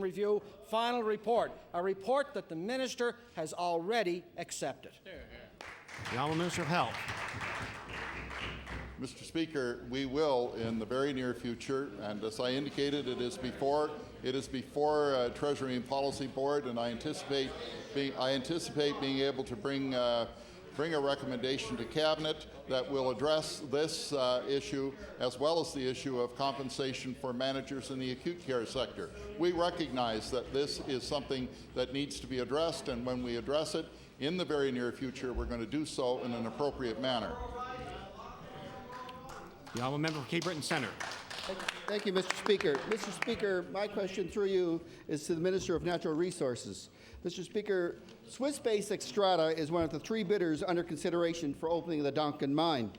Review final report, a report that the Minister has already accepted. The Honourable Minister of Health. Mr. Speaker, we will in the very near future, and as I indicated, it is before Treasury and Policy Board, and I anticipate being able to bring a recommendation to Cabinet that will address this issue, as well as the issue of compensation for managers in the acute care sector. We recognize that this is something that needs to be addressed, and when we address it in the very near future, we're going to do so in an appropriate manner. The Honourable Member for Cape Breton Centre. Thank you, Mr. Speaker. Mr. Speaker, my question through you is to the Minister of Natural Resources. Mr. Speaker, Swiss-based Xstrata is one of the 3 bidders under consideration for opening the Donkin mine.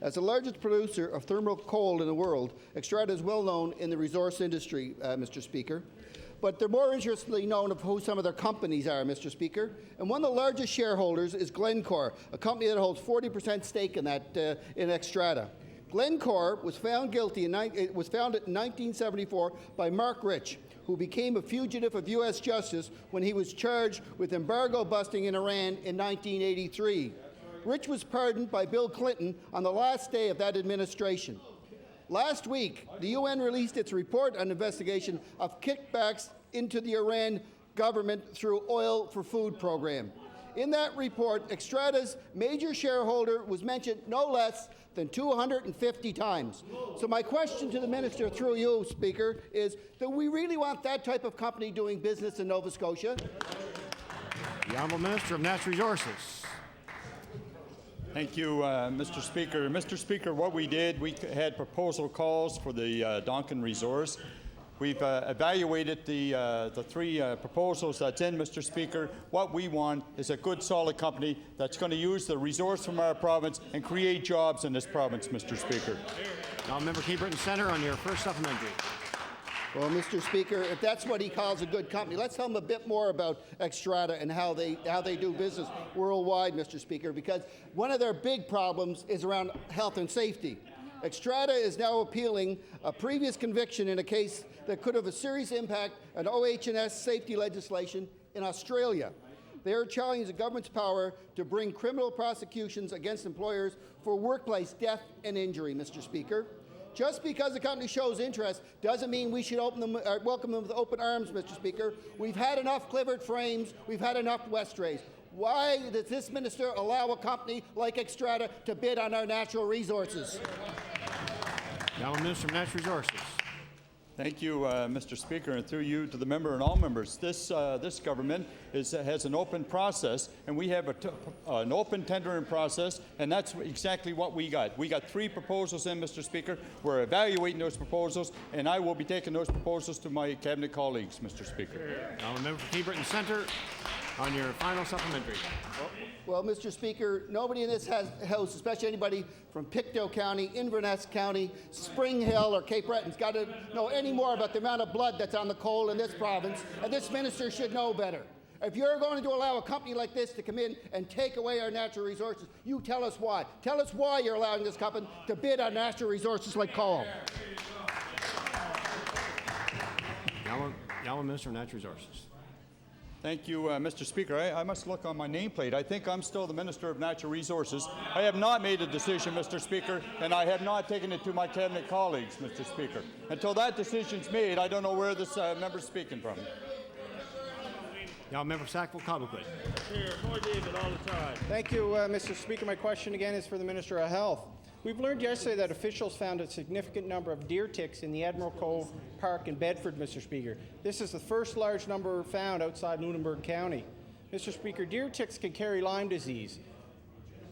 As the largest producer of thermal coal in the world, Xstrata is well known in the resource industry, Mr. Speaker. But they're more interestingly known of who some of their companies are, Mr. Speaker. And one of the largest shareholders is Glencore, a company that holds 40% stake in Xstrata. Glencore was found guilty. It was founded in 1974 by Mark Rich, who became a fugitive of U.S. justice when he was charged with embargo busting in Iran in 1983. Rich was pardoned by Bill Clinton on the last day of that administration. Last week, the UN released its report on investigation of kickbacks into the Iran government through Oil for Food program. In that report, Xstrata's major shareholder was mentioned no less than 250 times. So my question to the Minister through you, Speaker, is do we really want that type of company doing business in Nova Scotia? The Honourable Minister of Natural Resources. Thank you, Mr. Speaker. Mr. Speaker, what we did, we had proposal calls for the Donkin resource. We've evaluated the 3 proposals that's in, Mr. Speaker. What we want is a good, solid company that's going to use the resource from our province and create jobs in this province, Mr. Speaker. Now, Member Cape Breton Centre on your first supplementary. Well, Mr. Speaker, if that's what he calls a good company, let's tell him a bit more about Xstrata and how they do business worldwide, Mr. Speaker, because one of their big problems is around health and safety. Xstrata is now appealing a previous conviction in a case that could have a serious impact on OH&S safety legislation in Australia. They are challenging the government's power to bring criminal prosecutions against employers for workplace death and injury, Mr. Speaker. Just because a company shows interest doesn't mean we should welcome them with open arms, Mr. Speaker. We've had enough Clifford Frames. We've had enough Westrays. Why does this minister allow a company like Xstrata to bid on our natural resources? Now, Minister of Natural Resources. Thank you, Mr. Speaker, and through you to the member and all members. This government has an open process, and we have an open tendering process, and that's exactly what we got. We got 3 proposals in, Mr. Speaker. We're evaluating those proposals, and I will be taking those proposals to my cabinet colleagues, Mr. Speaker. Now, member for Cape Breton Centre on your final supplementary. Well, Mr. Speaker, nobody in this house, especially anybody from Pictou County, Inverness County, Spring Hill, or Cape Breton's got to know any more about the amount of blood that's on the coal in this province, and this minister should know better. If you're going to allow a company like this to come in and take away our natural resources, you tell us why. Tell us why you're allowing this company to bid on natural resources like coal. Now, Minister of Natural Resources. Thank you, Mr. Speaker. I must look on my nameplate. I think I'm still the Minister of Natural Resources. I have not made a decision, Mr. Speaker, and I have not taken it to my cabinet colleagues, Mr. Speaker. Until that decision's made, I don't know where this member's speaking from. Now, Member Sackville-Cobequid. Here, more David all the time. Thank you, Mr. Speaker. My question again is for the Minister of Health. We've learned yesterday that officials found a significant number of deer ticks in the Admiral Cove Park in Bedford, Mr. Speaker. This is the first large number found outside Lunenburg County. Mr. Speaker, deer ticks can carry Lyme disease,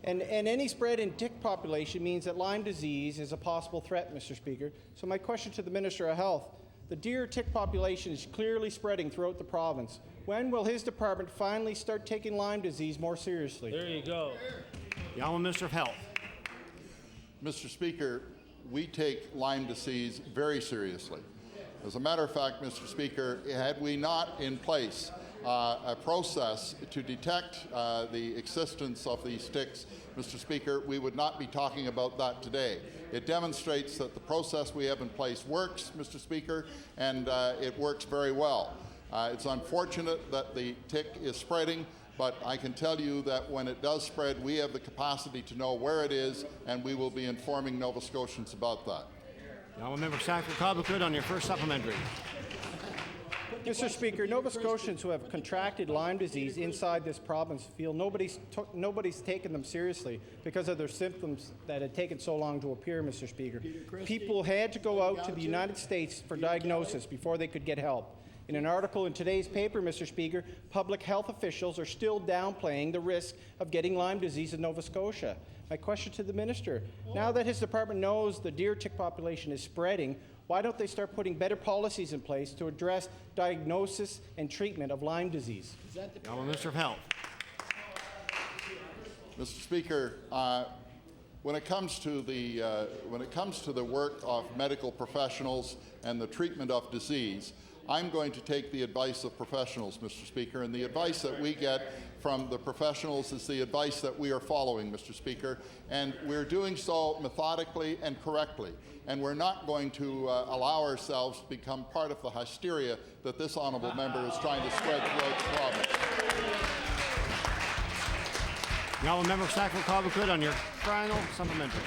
and any spread in tick population means that Lyme disease is a possible threat, Mr. Speaker. So my question to the Minister of Health, the deer tick population is clearly spreading throughout the province. When will his department finally start taking Lyme disease more seriously? There you go. The Honourable Minister of Health. Mr. Speaker, we take Lyme disease very seriously. As a matter of fact, Mr. Speaker, had we not in place a process to detect the existence of these ticks, Mr. Speaker, we would not be talking about that today. It demonstrates that the process we have in place works, Mr. Speaker, and it works very well. It's unfortunate that the tick is spreading, but I can tell you that when it does spread, we have the capacity to know where it is, and we will be informing Nova Scotians about that. The honourable member Sackville-Cobequid on your first supplementary. Mr. Speaker, Nova Scotians who have contracted Lyme disease inside this province feel nobody's taken them seriously because of their symptoms that had taken so long to appear, Mr. Speaker. People had to go out to the United States for diagnosis before they could get help. In an article in today's paper, Mr. Speaker, public health officials are still downplaying the risk of getting Lyme disease in Nova Scotia. My question to the minister, now that his department knows the deer tick population is spreading, why don't they start putting better policies in place to address diagnosis and treatment of Lyme disease? The honourable Minister of Health. Mr. Speaker, when it comes to the work of medical professionals and the treatment of disease, I'm going to take the advice of professionals, Mr. Speaker, and the advice that we get from the professionals is the advice that we are following, Mr. Speaker, and we're doing so methodically and correctly. And we're not going to allow ourselves to become part of the hysteria that this honourable member is trying to spread throughout the province. The honourable member Sackville-Cobequid on your final supplementary.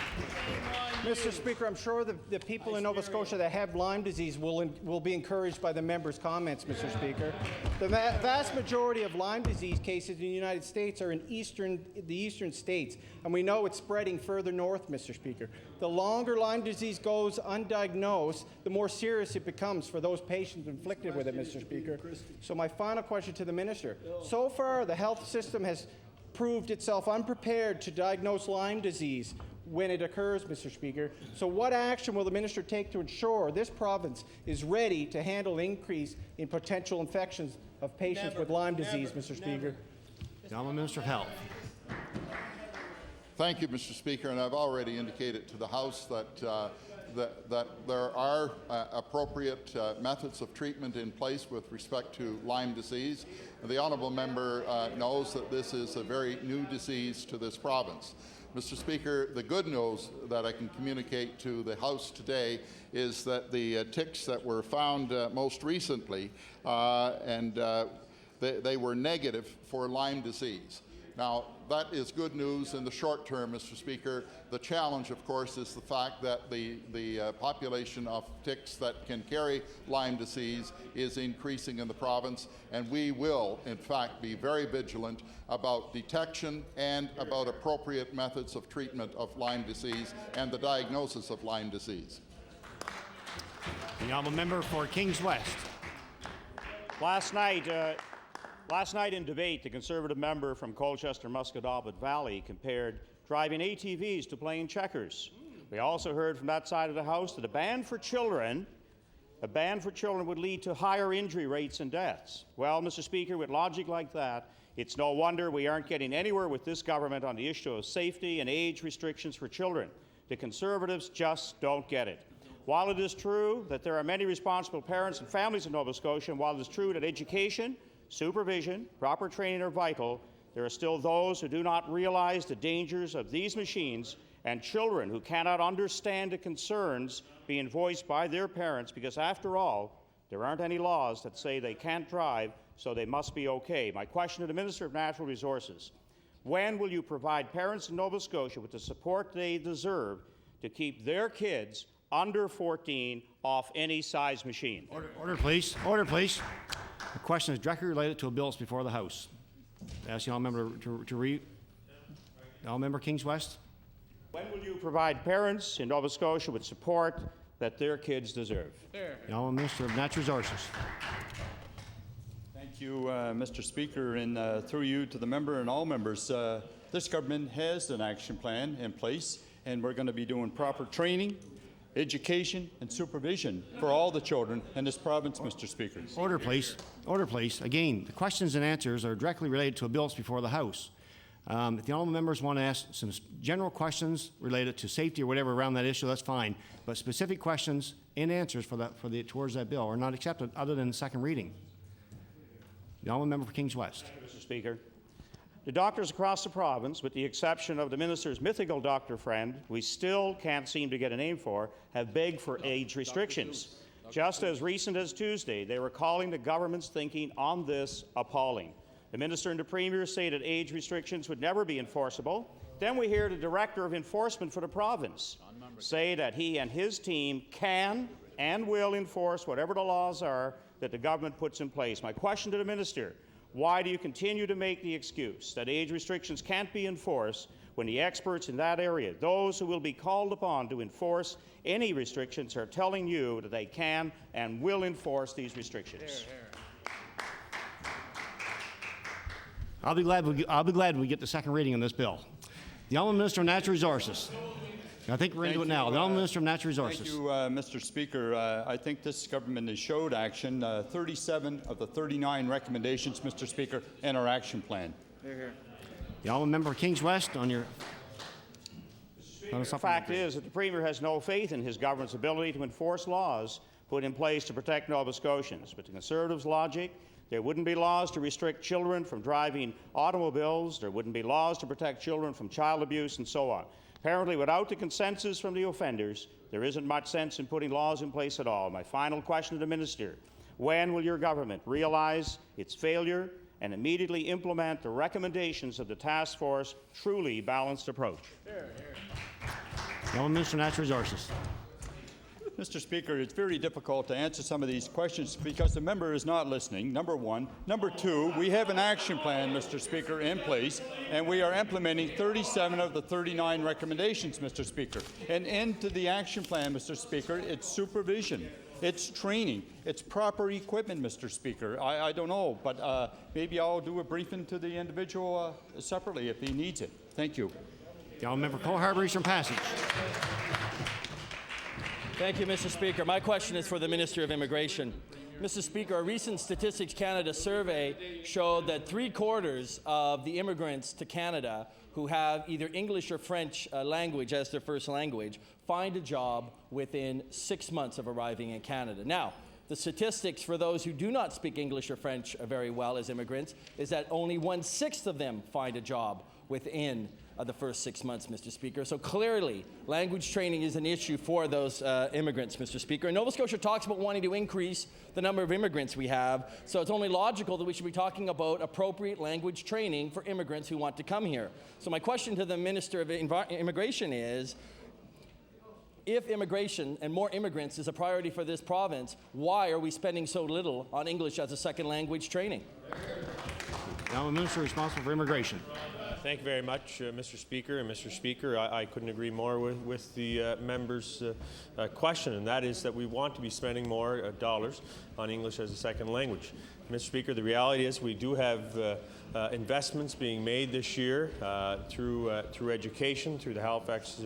Mr. Speaker, I'm sure the people in Nova Scotia that have Lyme disease will be encouraged by the member's comments, Mr. Speaker. The vast majority of Lyme disease cases in the United States are in the eastern states, and we know it's spreading further north, Mr. Speaker. The longer Lyme disease goes undiagnosed, the more serious it becomes for those patients inflicted with it, Mr. Speaker. So my final question to the minister. So far, the health system has proved itself unprepared to diagnose Lyme disease when it occurs, Mr. Speaker. So what action will the minister take to ensure this province is ready to handle the increase in potential infections of patients with Lyme disease, Mr. Speaker? The honourable Minister of Health. Thank you, Mr. Speaker, and I've already indicated to the House that that there are appropriate methods of treatment in place with respect to Lyme disease. The honourable member knows that this is a very new disease to this province. Mr. Speaker, the good news that I can communicate to the House today is that the ticks that were found most recently, they were negative for Lyme disease. Now, that is good news in the short term, Mr. Speaker. The challenge, of course, is the fact that the population of ticks that can carry Lyme disease is increasing in the province, and we will, in fact, be very vigilant about detection and about appropriate methods of treatment of Lyme disease and the diagnosis of Lyme disease. The honourable member for Kings West. Last night in debate, the Conservative member from Colchester-Musquodoboit Valley compared driving ATVs to playing checkers. We also heard from that side of the House that a ban for children would lead to higher injury rates and deaths. Well, Mr. Speaker, with logic like that, it's no wonder we aren't getting anywhere with this government on the issue of safety and age restrictions for children. The Conservatives just don't get it. While it is true that there are many responsible parents and families in Nova Scotia, and while it is true that education, supervision, proper training are vital, there are still those who do not realize the dangers of these machines and children who cannot understand the concerns being voiced by their parents because, after all, there aren't any laws that say they can't drive, so they must be okay. My question to the Minister of Natural Resources: when will you provide parents in Nova Scotia with the support they deserve to keep their kids under 14 off any size machine? Order, please. Order, please. The question is directly related to a bill that's before the House. I ask the honourable member to read. The honourable member Kings West. When will you provide parents in Nova Scotia with support that their kids deserve? The honourable Minister of Natural Resources. Thank you, Mr. Speaker, and through you to the member and all members. This government has an action plan in place, and we're going to be doing proper training, education, and supervision for all the children in this province, Mr. Speaker. Order, please. Order, please. Again, the questions and answers are directly related to a bill that's before the House. If the honourable members want to ask some general questions related to safety or whatever around that issue, that's fine. But specific questions and answers towards that bill are not accepted other than second reading. The honourable member for Kings West. Mr. Speaker. The doctors across the province, with the exception of the minister's mythical doctor friend, we still can't seem to get a name for, have begged for age restrictions. Just as recent as Tuesday, they were calling the government's thinking on this appalling. The minister and the premier say that age restrictions would never be enforceable. Then we hear the director of enforcement for the province say that he and his team can and will enforce whatever the laws are that the government puts in place. My question to the minister: why do you continue to make the excuse that age restrictions can't be enforced when the experts in that area, those who will be called upon to enforce any restrictions, are telling you that they can and will enforce these restrictions? I'll be glad when we get the second reading on this bill. The honourable minister of Natural Resources. I think we're into it now. The honourable minister of Natural Resources. Thank you, Mr. Speaker. I think this government has showed action. 37 of the 39 recommendations, Mr. Speaker, in our action plan. The honourable member for Kings West on your. The fact is that the Premier has no faith in his government's ability to enforce laws put in place to protect Nova Scotians. But the Conservatives' logic, there wouldn't be laws to restrict children from driving automobiles, there wouldn't be laws to protect children from child abuse, and so on. Apparently, without the consensus from the offenders, there isn't much sense in putting laws in place at all. My final question to the minister: when will your government realize its failure and immediately implement the recommendations of the task force truly balanced approach? The honourable minister of Natural Resources. Mr. Speaker, it's very difficult to answer some of these questions because the member is not listening, number one. Number two, we have an action plan, Mr. Speaker, in place, and we are implementing 37 of the 39 recommendations, Mr. Speaker. And into the action plan, Mr. Speaker, it's supervision, it's training, it's proper equipment, Mr. Speaker. I don't know, but maybe I'll do a briefing to the individual separately if he needs it. Thank you. The honourable member for Cole Harbour Eastern Passage. Thank you, Mr. Speaker. My question is for the Minister of Immigration. Mr. Speaker, a recent Statistics Canada survey showed that 3/4 of the immigrants to Canada who have either English or French language as their first language find a job within 6 months of arriving in Canada. Now, the statistics for those who do not speak English or French very well as immigrants is that only 1/6 of them find a job within the first 6 months, Mr. Speaker. So clearly, language training is an issue for those immigrants, Mr. Speaker. And Nova Scotia talks about wanting to increase the number of immigrants we have, so it's only logical that we should be talking about appropriate language training for immigrants who want to come here. So my question to the Minister of Immigration is, if immigration and more immigrants is a priority for this province, why are we spending so little on English as a second language training? Now the minister responsible for immigration. Thank you very much, Mr. Speaker. And Mr. Speaker, I couldn't agree more with the member's question, and that is that we want to be spending more dollars on English as a second language. Mr. Speaker, the reality is we do have investments being made this year through education, through the Halifax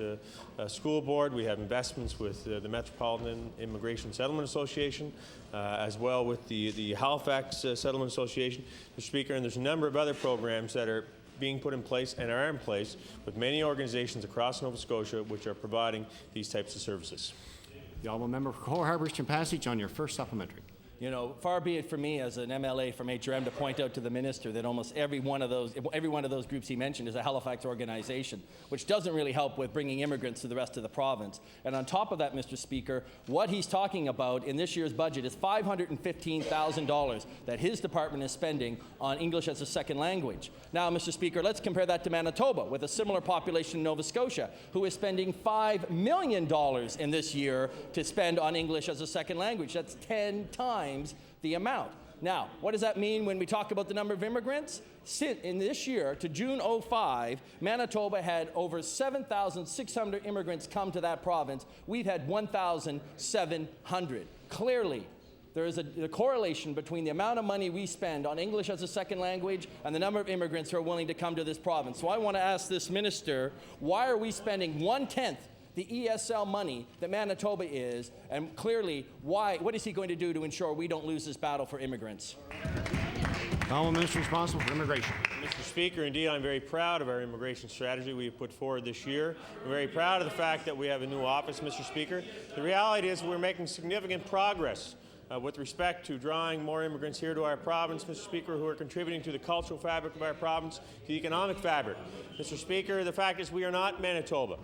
School Board. We have investments with the Metropolitan Immigration Settlement Association, as well with the Halifax Settlement Association, Mr. Speaker, and there's a number of other programs that are being put in place and are in place with many organizations across Nova Scotia which are providing these types of services. The honourable member for Cole Harbour Eastern Passage on your first supplementary. You know, far be it from me as an MLA from HRM to point out to the minister that almost every one of those groups he mentioned is a Halifax organization, which doesn't really help with bringing immigrants to the rest of the province. And on top of that, Mr. Speaker, what he's talking about in this year's budget is $515,000 that his department is spending on English as a second language. Now, Mr. Speaker, let's compare that to Manitoba, with a similar population in Nova Scotia, who is spending $5 million in this year to spend on English as a second language. That's 10 times the amount. Now, what does that mean when we talk about the number of immigrants? In this year, to June 05, Manitoba had over 7,600 immigrants come to that province. We've had 1,700. Clearly, there is a correlation between the amount of money we spend on English as a second language and the number of immigrants who are willing to come to this province. So I want to ask this minister, why are we spending 1/10 the ESL money that Manitoba is, and clearly, what is he going to do to ensure we don't lose this battle for immigrants? Honourable Minister responsible for immigration. Mr. Speaker, indeed, I'm very proud of our immigration strategy we have put forward this year. I'm very proud of the fact that we have a new office, Mr. Speaker. The reality is we're making significant progress with respect to drawing more immigrants here to our province, Mr. Speaker, who are contributing to the cultural fabric of our province, to the economic fabric. Mr. Speaker, the fact is we are not Manitoba.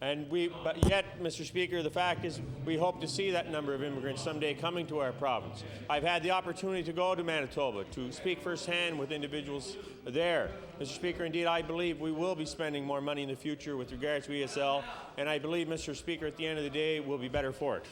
But yet, Mr. Speaker, the fact is we hope to see that number of immigrants someday coming to our province. I've had the opportunity to go to Manitoba to speak firsthand with individuals there. Mr. Speaker, indeed, I believe we will be spending more money in the future with regards to ESL, and I believe, Mr. Speaker, at the end of the day, we'll be better for it.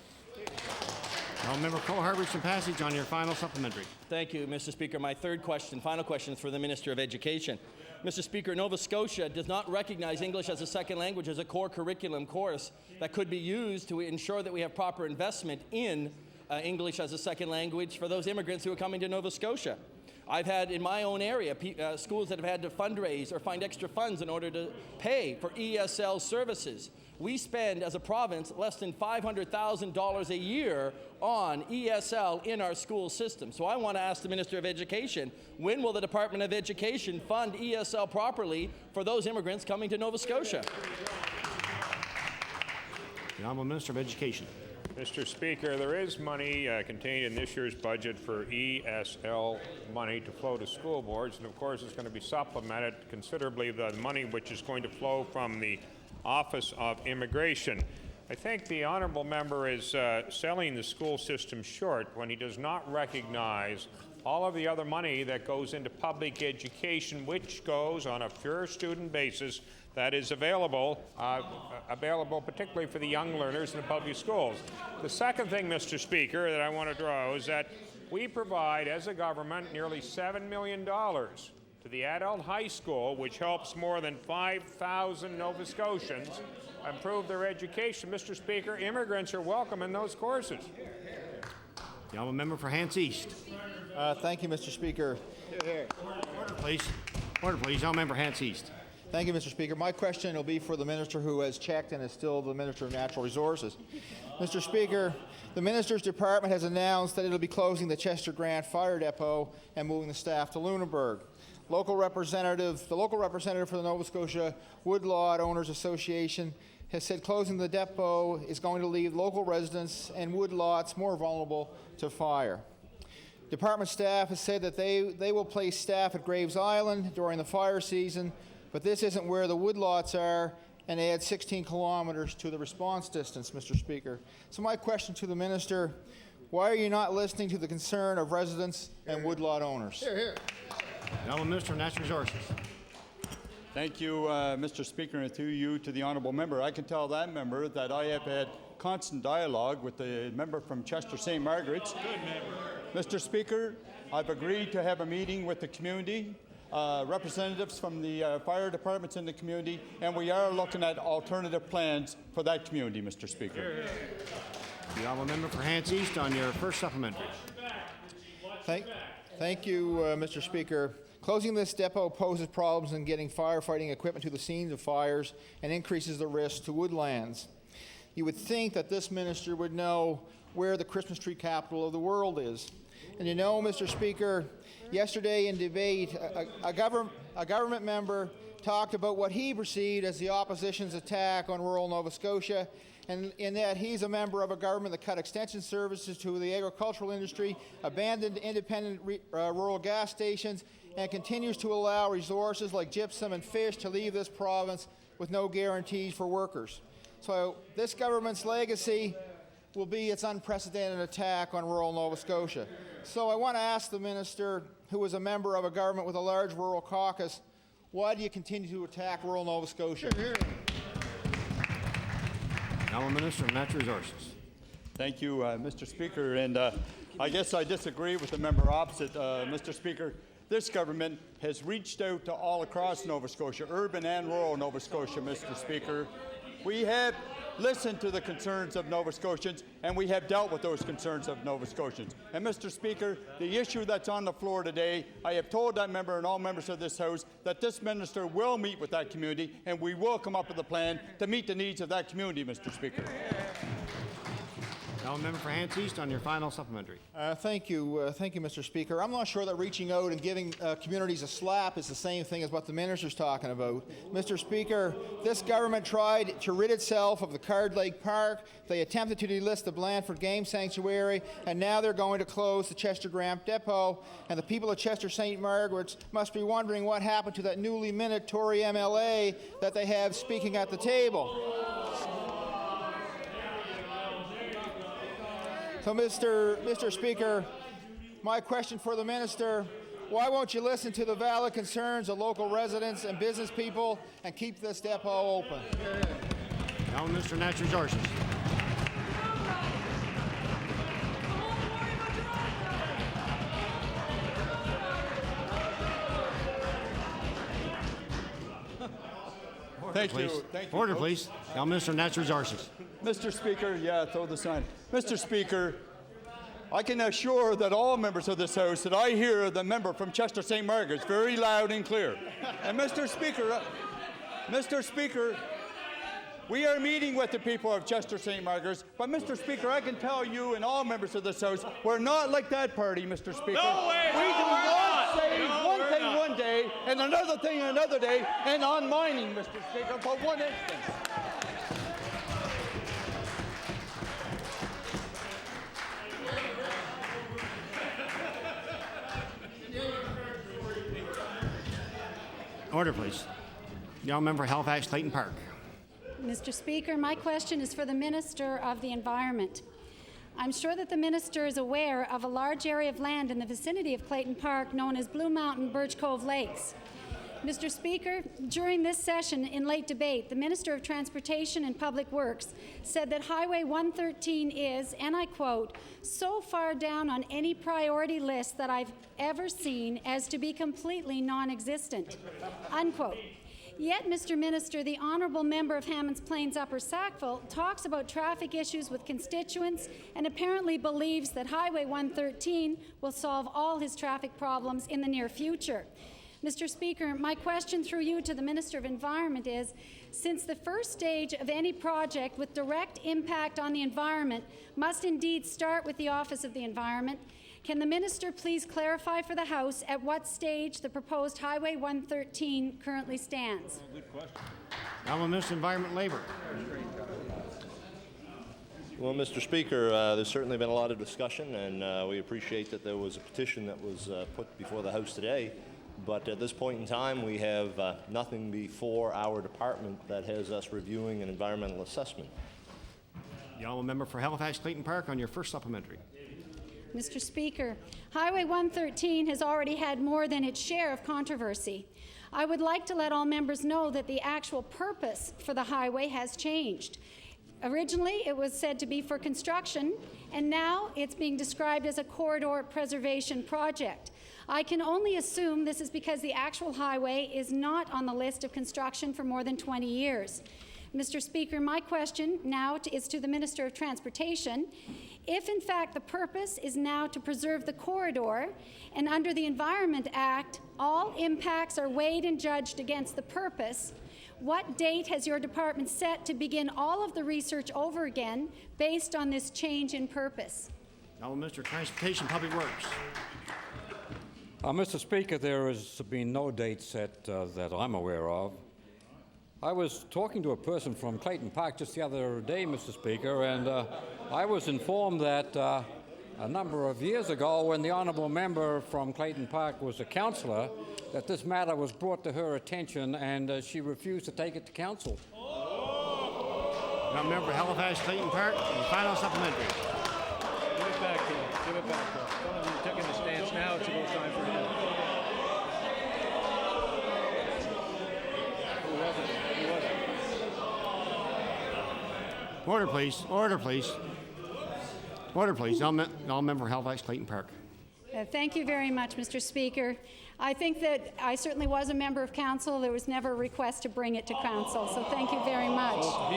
Member Cole-Harbour, some passage on your final supplementary. Thank you, Mr. Speaker. My final question is for the Minister of Education. Mr. Speaker, Nova Scotia does not recognize English as a second language as a core curriculum course that could be used to ensure that we have proper investment in English as a second language for those immigrants who are coming to Nova Scotia. I've had in my own area schools that have had to fundraise or find extra funds in order to pay for ESL services. We spend, as a province, less than $500,000 a year on ESL in our school system. So I want to ask the Minister of Education, when will the Department of Education fund ESL properly for those immigrants coming to Nova Scotia? The Honourable Minister of Education. Mr. Speaker, there is money contained in this year's budget for ESL money to flow to school boards, and of course it's going to be supplemented considerably the money which is going to flow from the Office of Immigration. I think the honourable member is selling the school system short when he does not recognize all of the other money that goes into public education, which goes on a pure student basis that is available particularly for the young learners in the public schools. The second thing, Mr. Speaker, that I want to draw is that we provide, as a government, nearly $7 million to the adult high school, which helps more than 5,000 Nova Scotians improve their education. Mr. Speaker, immigrants are welcome in those courses. The honourable member for Hants East. Thank you, Mr. Speaker. Order, please. Order, please. Honourable member Hants East. Thank you, Mr. Speaker. My question will be for the minister who has checked and is still the Minister of Natural Resources. Mr. Speaker, the Minister's Department has announced that it will be closing the Chester Grant Fire Depot and moving the staff to Lunenburg. The local representative for the Nova Scotia Woodlot Owners Association has said closing the depot is going to leave local residents and woodlots more vulnerable to fire. Department staff has said that they will place staff at Graves Island during the fire season, but this isn't where the woodlots are, and they add 16 kilometers to the response distance, Mr. Speaker. So my question to the minister, why are you not listening to the concern of residents and woodlot owners? Here, here. The Honourable Minister of Natural Resources. Thank you, Mr. Speaker, and to you, to the honourable member. I can tell that member that I have had constant dialogue with the member from Chester St. Margaret's. Good member. Mr. Speaker, I've agreed to have a meeting with the community, representatives from the fire departments in the community, and we are looking at alternative plans for that community, Mr. Speaker. The honourable member for Hants East on your first supplementary. Thank you, Mr. Speaker. Closing this depot poses problems in getting firefighting equipment to the scenes of fires and increases the risk to woodlands. You would think that this minister would know where the Christmas tree capital of the world is. And you know, Mr. Speaker, yesterday in debate, a government member talked about what he perceived as the opposition's attack on rural Nova Scotia, and in that he's a member of a government that cut extension services to the agricultural industry, abandoned independent rural gas stations, and continues to allow resources like gypsum and fish to leave this province with no guarantees for workers. So this government's legacy will be its unprecedented attack on rural Nova Scotia. So I want to ask the minister, who is a member of a government with a large rural caucus, why do you continue to attack rural Nova Scotia? Now, Minister of Natural Resources. Thank you, Mr. Speaker. And I guess I disagree with the member opposite, Mr. Speaker. This government has reached out to all across Nova Scotia, urban and rural Nova Scotia, Mr. Speaker. We have listened to the concerns of Nova Scotians, and we have dealt with those concerns of Nova Scotians. And, Mr. Speaker, the issue that's on the floor today, I have told that member and all members of this House that this minister will meet with that community, and we will come up with a plan to meet the needs of that community, Mr. Speaker. Now, member for Hants East on your final supplementary. Thank you, Mr. Speaker. I'm not sure that reaching out and giving communities a slap is the same thing as what the minister's talking about. Mr. Speaker, this government tried to rid itself of the Card Lake Park. They attempted to delist the Blandford Game Sanctuary, and now they're going to close the Chester Gramp Depot. And the people of Chester St. Margaret's must be wondering what happened to that newly minted Tory MLA that they have speaking at the table. So, Mr. Speaker, my question for the minister, why won't you listen to the valid concerns of local residents and business people and keep this depot open? Now, Mr. Natural Resources. Thank Please. you. Thank you. Order, folks. please. Now, Mr. Natural Resources. Mr. Speaker, yeah, throw the sign. Mr. Speaker, I can assure that all members of this House that I hear the member from Chester St. Margaret's very loud and clear. And Mr. Speaker, we are meeting with the people of Chester St. Margaret's, but Mr. Speaker, I can tell you and all members of this House, we're not like that party, Mr. Speaker. No way! We do we're not not. say No, one we're thing not. one day and another thing another day, and on mining, Mr. Speaker, for one instance. Order, please. Now, member for Halifax Clayton Park. Mr. Speaker, my question is for the Minister of the Environment. I'm sure that the Minister is aware of a large area of land in the vicinity of Clayton Park known as Blue Mountain Birch Cove Lakes. Mr. Speaker, during this session in late debate, the Minister of Transportation and Public Works said that Highway 113 is, and I quote, so far down on any priority list that I've ever seen as to be completely non-existent, unquote. Yet, Mr. Minister, the honourable member of Hammonds Plains Upper Sackville talks about traffic issues with constituents and apparently believes that Highway 113 will solve all his traffic problems in the near future. Mr. Speaker, my question through you to the Minister of Environment is, since the first stage of any project with direct impact on the environment must indeed start with the Office of the Environment, can the Minister please clarify for the House at what stage the proposed Highway 113 currently stands? Good question. Now, Minister of Environment and Labour. Well, Mr. Speaker, there's certainly been a lot of discussion, and we appreciate that there was a petition that was put before the House today. But at this point in time, we have nothing before our department that has us reviewing an environmental assessment. The honourable member for Halifax Clayton Park on your first supplementary. Mr. Speaker, Highway 113 has already had more than its share of controversy. I would like to let all members know that the actual purpose for the highway has changed. Originally, it was said to be for construction, and now it's being described as a corridor preservation project. I can only assume this is because the actual highway is not on the list of construction for more than 20 years. Mr. Speaker, my question now is to the Minister of Transportation. If, in fact, the purpose is now to preserve the corridor, and under the Environment Act, all impacts are weighed and judged against the purpose, what date has your department set to begin all of the research over again based on this change in purpose? Now, Minister of Transportation and Public Works. Mr. Speaker, there has been no date set that I'm aware of. I was talking to a person from Clayton Park just the other day, Mr. Speaker, and I was informed that a number of years ago, when the honourable member from Clayton Park was a councillor, that this matter was brought to her attention and she refused to take it to council. Now, member for Halifax Clayton Park, the final supplementary. Give it back to him. Give it back to him. Some of you are taking the stance now. It's about time for him. Who was it? Who was it? Order, please. Order, please. Order, please. All member for Halifax Clayton Park. Thank you very much, Mr. Speaker. I think that I certainly was a member of council. There was never a request to bring it to council, so thank you very much. Well,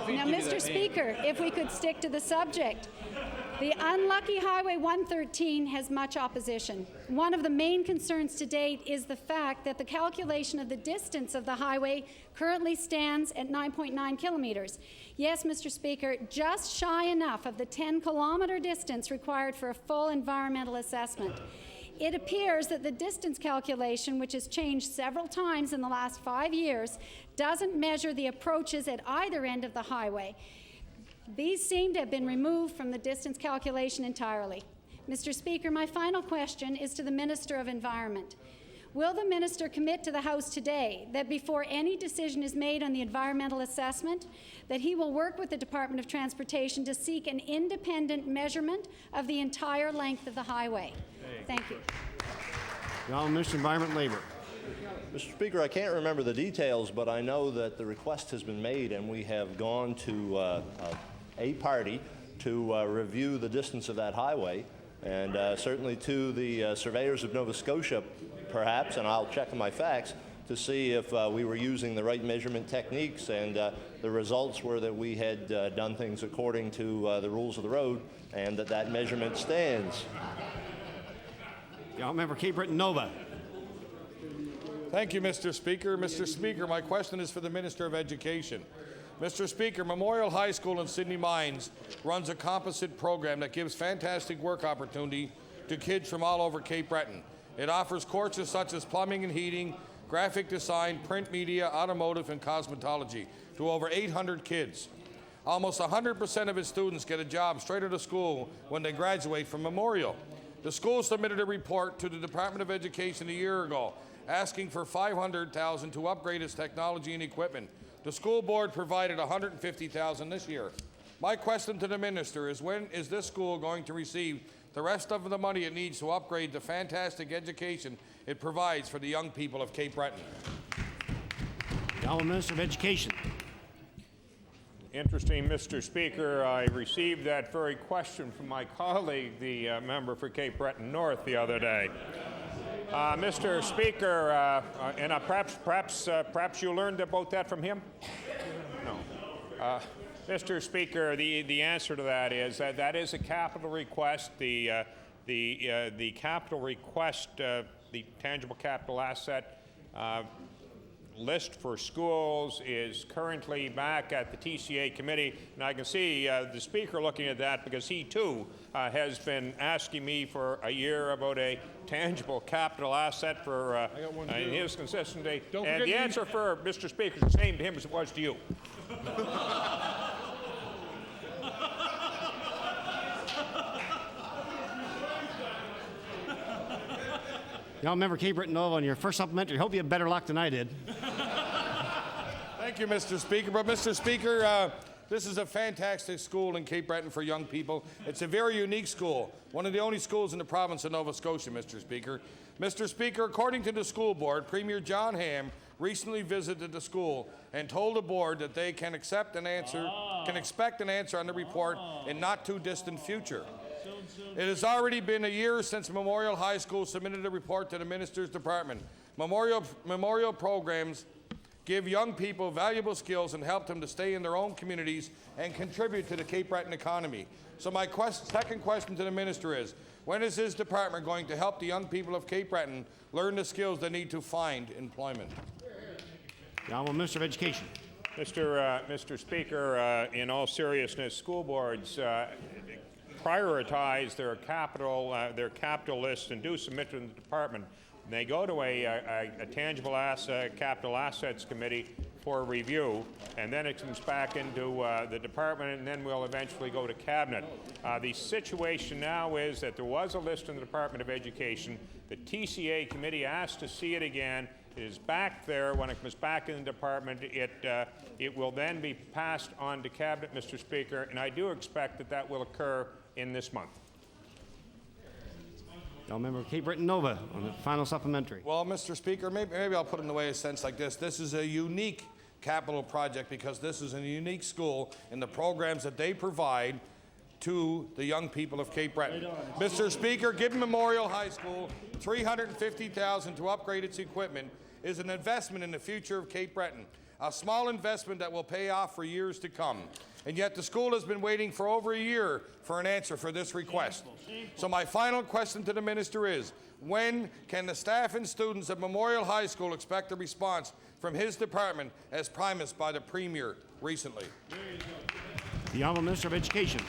Now, Mr. Speaker, if we could stick to the subject. The unlucky Highway 113 has much opposition. One of the main concerns to date is the fact that the calculation of the distance of the highway currently stands at 9.9 kilometers. Yes, Mr. Speaker, just shy enough of the 10-kilometer distance required for a full environmental assessment. It appears that the distance calculation, which has changed several times in the last 5 years, doesn't measure the approaches at either end of the highway. These seem to have been removed from the distance calculation entirely. Mr. Speaker, my final question is to the Minister of Environment. Will the Minister commit to the House today that before any decision is made on the environmental assessment, that he will work with the Department of Transportation to seek an independent measurement of the entire length of the highway? Thank you. The Honourable Minister of Environment and Labour. Mr. Speaker, I can't remember the details, but I know that the request has been made and we have gone to a party to review the distance of that highway, and certainly to the surveyors of Nova Scotia, perhaps, and I'll check on my facts, to see if we were using the right measurement techniques, and the results were that we had done things according to the rules of the road, and that measurement stands. The Honourable Member Cape Breton Nova. Thank you, Mr. Speaker. Mr. Speaker, my question is for the Minister of Education. Mr. Speaker, Memorial High School in Sydney Mines runs a composite program that gives fantastic work opportunity to kids from all over Cape Breton. It offers courses such as plumbing and heating, graphic design, print media, automotive, and cosmetology to over 800 kids. Almost 100% of its students get a job straight out of school when they graduate from Memorial. The school submitted a report to the Department of Education a year ago asking for $500,000 to upgrade its technology and equipment. The school board provided $150,000 this year. My question to the minister is, when is this school going to receive the rest of the money it needs to upgrade the fantastic education it provides for the young people of Cape Breton? The Honourable Minister of Education. Interesting, Mr. Speaker. I received that very question from my colleague, the member for Cape Breton North, the other day. Mr. Speaker, and perhaps you learned about that from him? No. Mr. Speaker, the answer to that is that is a capital request. The capital request, the tangible capital asset list for schools is currently back at the TCA committee, and I can see the Speaker looking at that because he too has been asking me for a year about a tangible capital asset for his consistency. And the answer for Mr. Speaker is the same to him as it was to you. Y'all member Cape Breton Nova, on your first supplementary. Hope you have better luck than I did. Thank you, Mr. Speaker. But, Mr. Speaker, this is a fantastic school in Cape Breton for young people. It's a very unique school, one of the only schools in the province of Nova Scotia, Mr. Speaker. Mr. Speaker, according to the school board, Premier John Ham recently visited the school and told the board that they can expect an answer on the report in not too distant future. It has already been a year since Memorial High School submitted a report to the Minister's Department. Memorial programs give young people valuable skills and help them to stay in their own communities and contribute to the Cape Breton economy. So my second question to the Minister is, when is his department going to help the young people of Cape Breton learn the skills they need to find employment? The Honourable Minister of Education. Mr. Speaker, in all seriousness, school boards prioritize their capital list and do submit to the department. They go to a tangible capital assets committee for review, and then it comes back into the department, and then we'll eventually go to cabinet. The situation now is that there was a list in the Department of Education. The TCA committee asked to see it again. It is back there. When it comes back in the department, it will then be passed on to cabinet, Mr. Speaker, and I do expect that will occur in this month. Y'all member Cape Breton Nova on the final supplementary. Well, Mr. Speaker, maybe I'll put it in the way a sense like this. This is a unique capital project because this is a unique school in the programs that they provide to the young people of Cape Breton. Mr. Speaker, giving Memorial High School $350,000 to upgrade its equipment is an investment in the future of Cape Breton. a small investment that will pay off for years to come. And yet the school has been waiting for over a year for an answer for this request. So my final question to the minister is, when can the staff and students at Memorial High School expect a response from his department as promised by the Premier recently? The Honourable Minister of Education.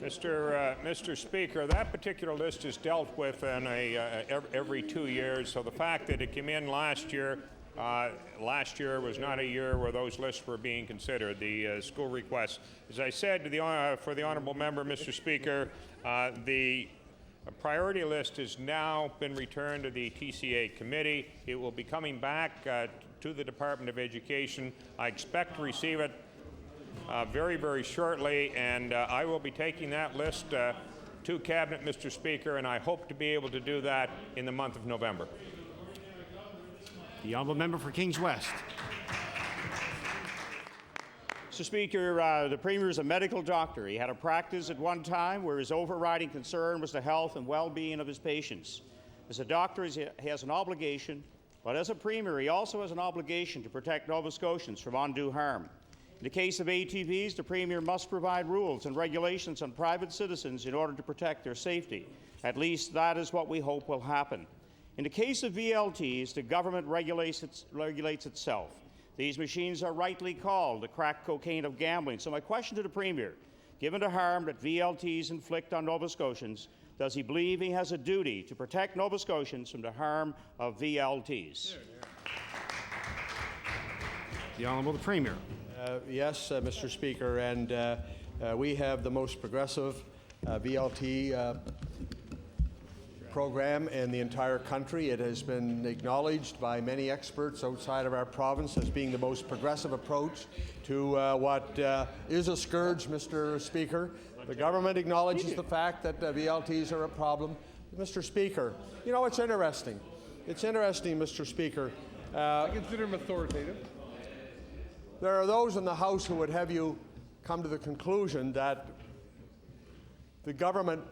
Mr. Speaker, that particular list is dealt with in every 2 years, so the fact that it came in last year was not a year where those lists were being considered, the school requests. As I said to for the honourable member, Mr. Speaker, the priority list has now been returned to the TCA committee. It will be coming back to the Department of Education. I expect to receive it very, very shortly, and I will be taking that list to Cabinet, Mr. Speaker, and I hope to be able to do that in the month of November. The honourable member for Kings West. Mr. Speaker, the Premier is a medical doctor. He had a practice at one time where his overriding concern was the health and well-being of his patients. As a doctor, he has an obligation, but as a Premier, he also has an obligation to protect Nova Scotians from undue harm. In the case of ATVs, the Premier must provide rules and regulations on private citizens in order to protect their safety. At least that is what we hope will happen. In the case of VLTs, the government regulates itself. These machines are rightly called the crack cocaine of gambling. So my question to the Premier, given the harm that VLTs inflict on Nova Scotians, does he believe he has a duty to protect Nova Scotians from the harm of VLTs? The Honourable the Premier. Yes, Mr. Speaker, and we have the most progressive VLT program in the entire country. It has been acknowledged by many experts outside of our province as being the most progressive approach to what is a scourge, Mr. Speaker. The government acknowledges the fact that VLTs are a problem. Mr. Speaker, you know, it's interesting. It's interesting, Mr. Speaker. I consider him authoritative. There are those in the House who would have you come to the conclusion that the government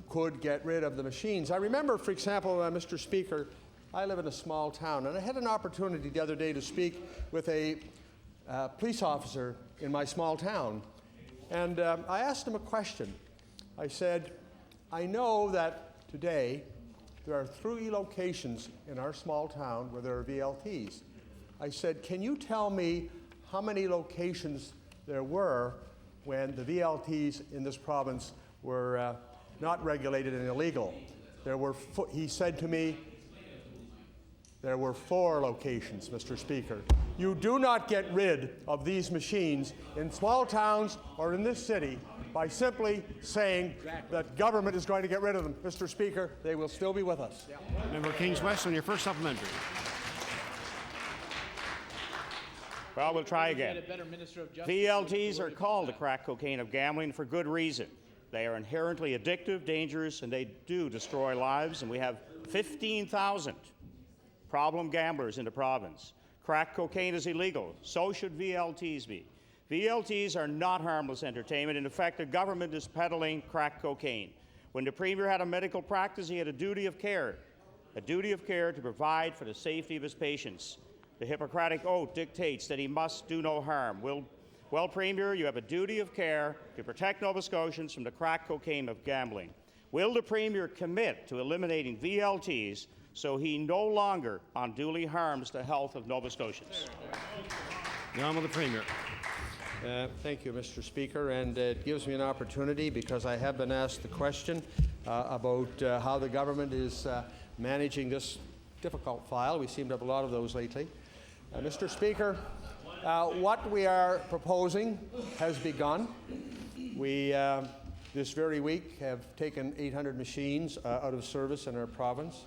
could get rid of the machines. I remember, for example, Mr. Speaker, I live in a small town, and I had an opportunity the other day to speak with a police officer in my small town. And I asked him a question. I said, I know that today there are 3 locations in our small town where there are VLTs. I said, can you tell me how many locations there were when the VLTs in this province were not regulated and illegal? There were, he said to me, there were 4 locations, Mr. Speaker. You do not get rid of these machines in small towns or in this city by simply saying that government is going to get rid of them. Mr. Speaker, they will still be with us. Member Kings West on your first supplementary. Well, we'll try again. VLTs are called the crack cocaine of gambling for good reason. They are inherently addictive, dangerous, and they do destroy lives, and we have 15,000 problem gamblers in the province. Crack cocaine is illegal. So should VLTs be. VLTs are not harmless entertainment. In effect, the government is peddling crack cocaine. When the Premier had a medical practice, he had a duty of care to provide for the safety of his patients. The Hippocratic Oath dictates that he must do no harm. Well, Premier, you have a duty of care to protect Nova Scotians from the crack cocaine of gambling. Will the Premier commit to eliminating VLTs so he no longer unduly harms the health of Nova Scotians? The Honourable the Premier. Thank you, Mr. Speaker, and it gives me an opportunity, because I have been asked the question about how the government is managing this difficult file. We seem to have a lot of those lately. Mr. Speaker, what we are proposing has begun. We, this very week, have taken 800 machines out of service in our province.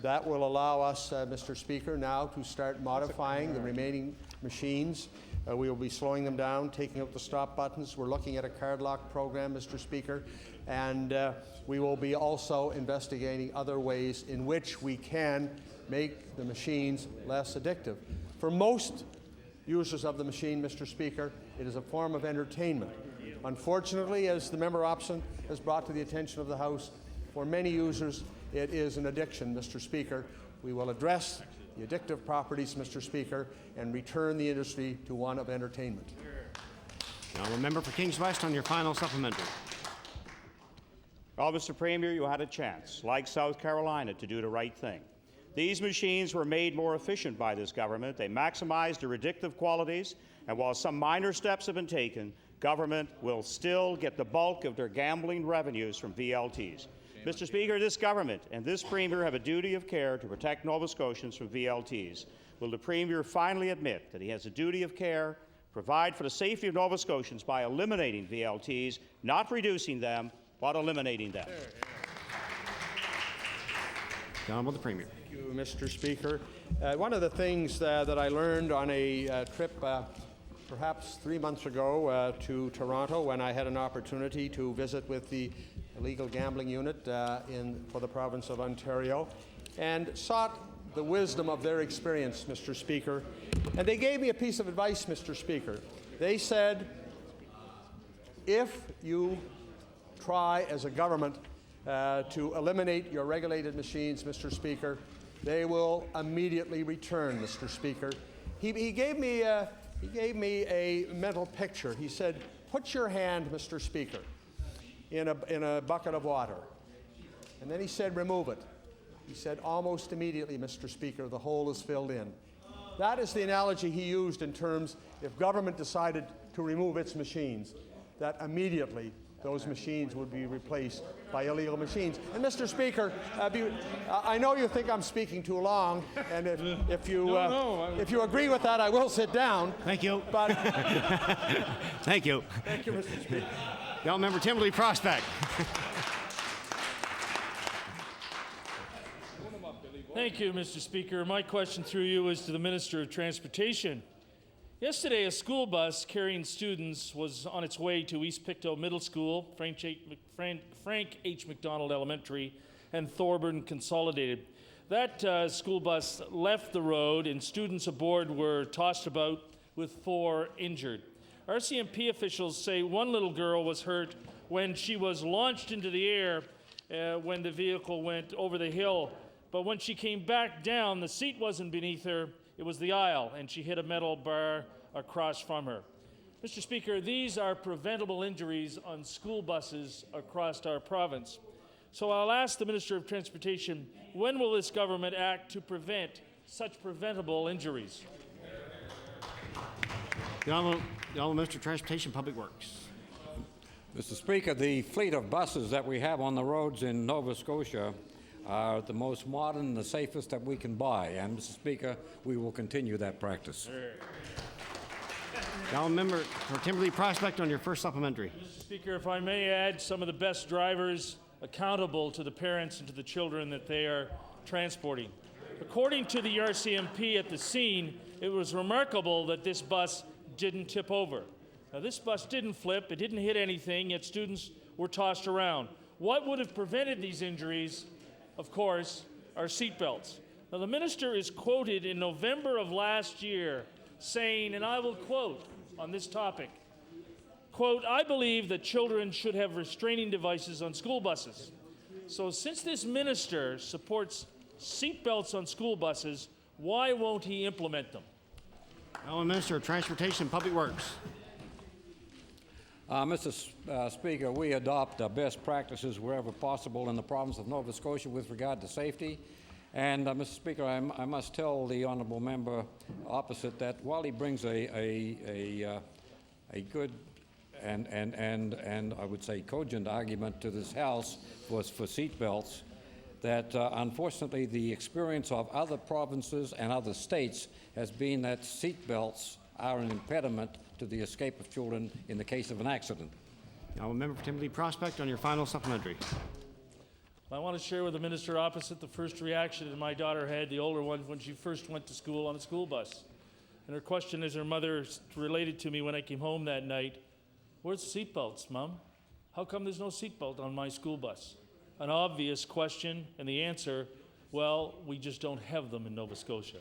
That will allow us, Mr. Speaker, now to start modifying the remaining machines. We will be slowing them down, taking out the stop buttons. We're looking at a card lock program, Mr. Speaker, and we will be also investigating other ways in which we can make the machines less addictive. For most users of the machine, Mr. Speaker, it is a form of entertainment. Unfortunately, as the member opposite has brought to the attention of the House, for many users, it is an addiction, Mr. Speaker. We will address the addictive properties, Mr. Speaker, and return the industry to one of entertainment. Now, a member for Kings West on your final supplementary. Well, Mr. Premier, you had a chance, like South Carolina, to do the right thing. These machines were made more efficient by this government. They maximized their addictive qualities, and while some minor steps have been taken, government will still get the bulk of their gambling revenues from VLTs. Mr. Speaker, this government and this Premier have a duty of care to protect Nova Scotians from VLTs. Will the Premier finally admit that he has a duty of care, provide for the safety of Nova Scotians by eliminating VLTs, not reducing them, but eliminating them? Honourable the Premier. Thank you, Mr. Speaker. One of the things that I learned on a trip perhaps 3 months ago to Toronto, when I had an opportunity to visit with the illegal gambling unit for the province of Ontario, and sought the wisdom of their experience, Mr. Speaker. And they gave me a piece of advice, Mr. Speaker. They said, if you try as a government to eliminate your regulated machines, Mr. Speaker, they will immediately return, Mr. Speaker. He gave me a mental picture. He said, put your hand, Mr. Speaker, in a bucket of water. And then he said, remove it. He said, almost immediately, Mr. Speaker, the hole is filled in. That is the analogy he used in terms, if government decided to remove its machines, that immediately those machines would be replaced by illegal machines. And Mr. Speaker, I know you think I'm speaking too long, and if you agree with that, I will sit down. Thank you. But Thank you. Thank you, Mr. Speaker. The member Timberley Prospect. Thank you, Mr. Speaker. My question through you is to the Minister of Transportation. Yesterday, a school bus carrying students was on its way to East Pictou Middle School, Frank H. McDonald Elementary, and Thorburn Consolidated. That school bus left the road and students aboard were tossed about, with 4 injured. RCMP officials say one little girl was hurt when she was launched into the air when the vehicle went over the hill. But when she came back down, the seat wasn't beneath her, it was the aisle, and she hit a metal bar across from her. Mr. Speaker, these are preventable injuries on school buses across our province. So I'll ask the Minister of Transportation, when will this government act to prevent such preventable injuries? The Honourable Minister of Transportation, Public Works. Mr. Speaker, the fleet of buses that we have on the roads in Nova Scotia are the most modern and the safest that we can buy. And, Mr. Speaker, we will continue that practice. Now, member for Timberley Prospect on your first supplementary. Mr. Speaker, if I may add, some of the best drivers accountable to the parents and to the children that they are transporting. According to the RCMP at the scene, it was remarkable that this bus didn't tip over. Now, this bus didn't flip, it didn't hit anything, yet students were tossed around. What would have prevented these injuries? Of course, are seatbelts. Now, the minister is quoted in November of last year saying, and I will quote on this topic, quote, I believe that children should have restraining devices on school buses. So since this minister supports seatbelts on school buses, why won't he implement them? Now, Minister of Transportation and Public Works. Mr. Speaker, we adopt best practices wherever possible in the province of Nova Scotia with regard to safety. And, Mr. Speaker, I must tell the honourable member opposite that while he brings a good and I would say cogent argument to this House for seat belts, that unfortunately the experience of other provinces and other states has been that seat belts are an impediment to the escape of children in the case of an accident. Now, a member for Timberley Prospect on your final supplementary. I want to share with the minister opposite the first reaction that my daughter had, the older one, when she first went to school on a school bus. And her question, as her mother related to me when I came home that night, where's the seatbelts, Mom? How come there's no seatbelt on my school bus? An obvious question, and the answer, well, we just don't have them in Nova Scotia.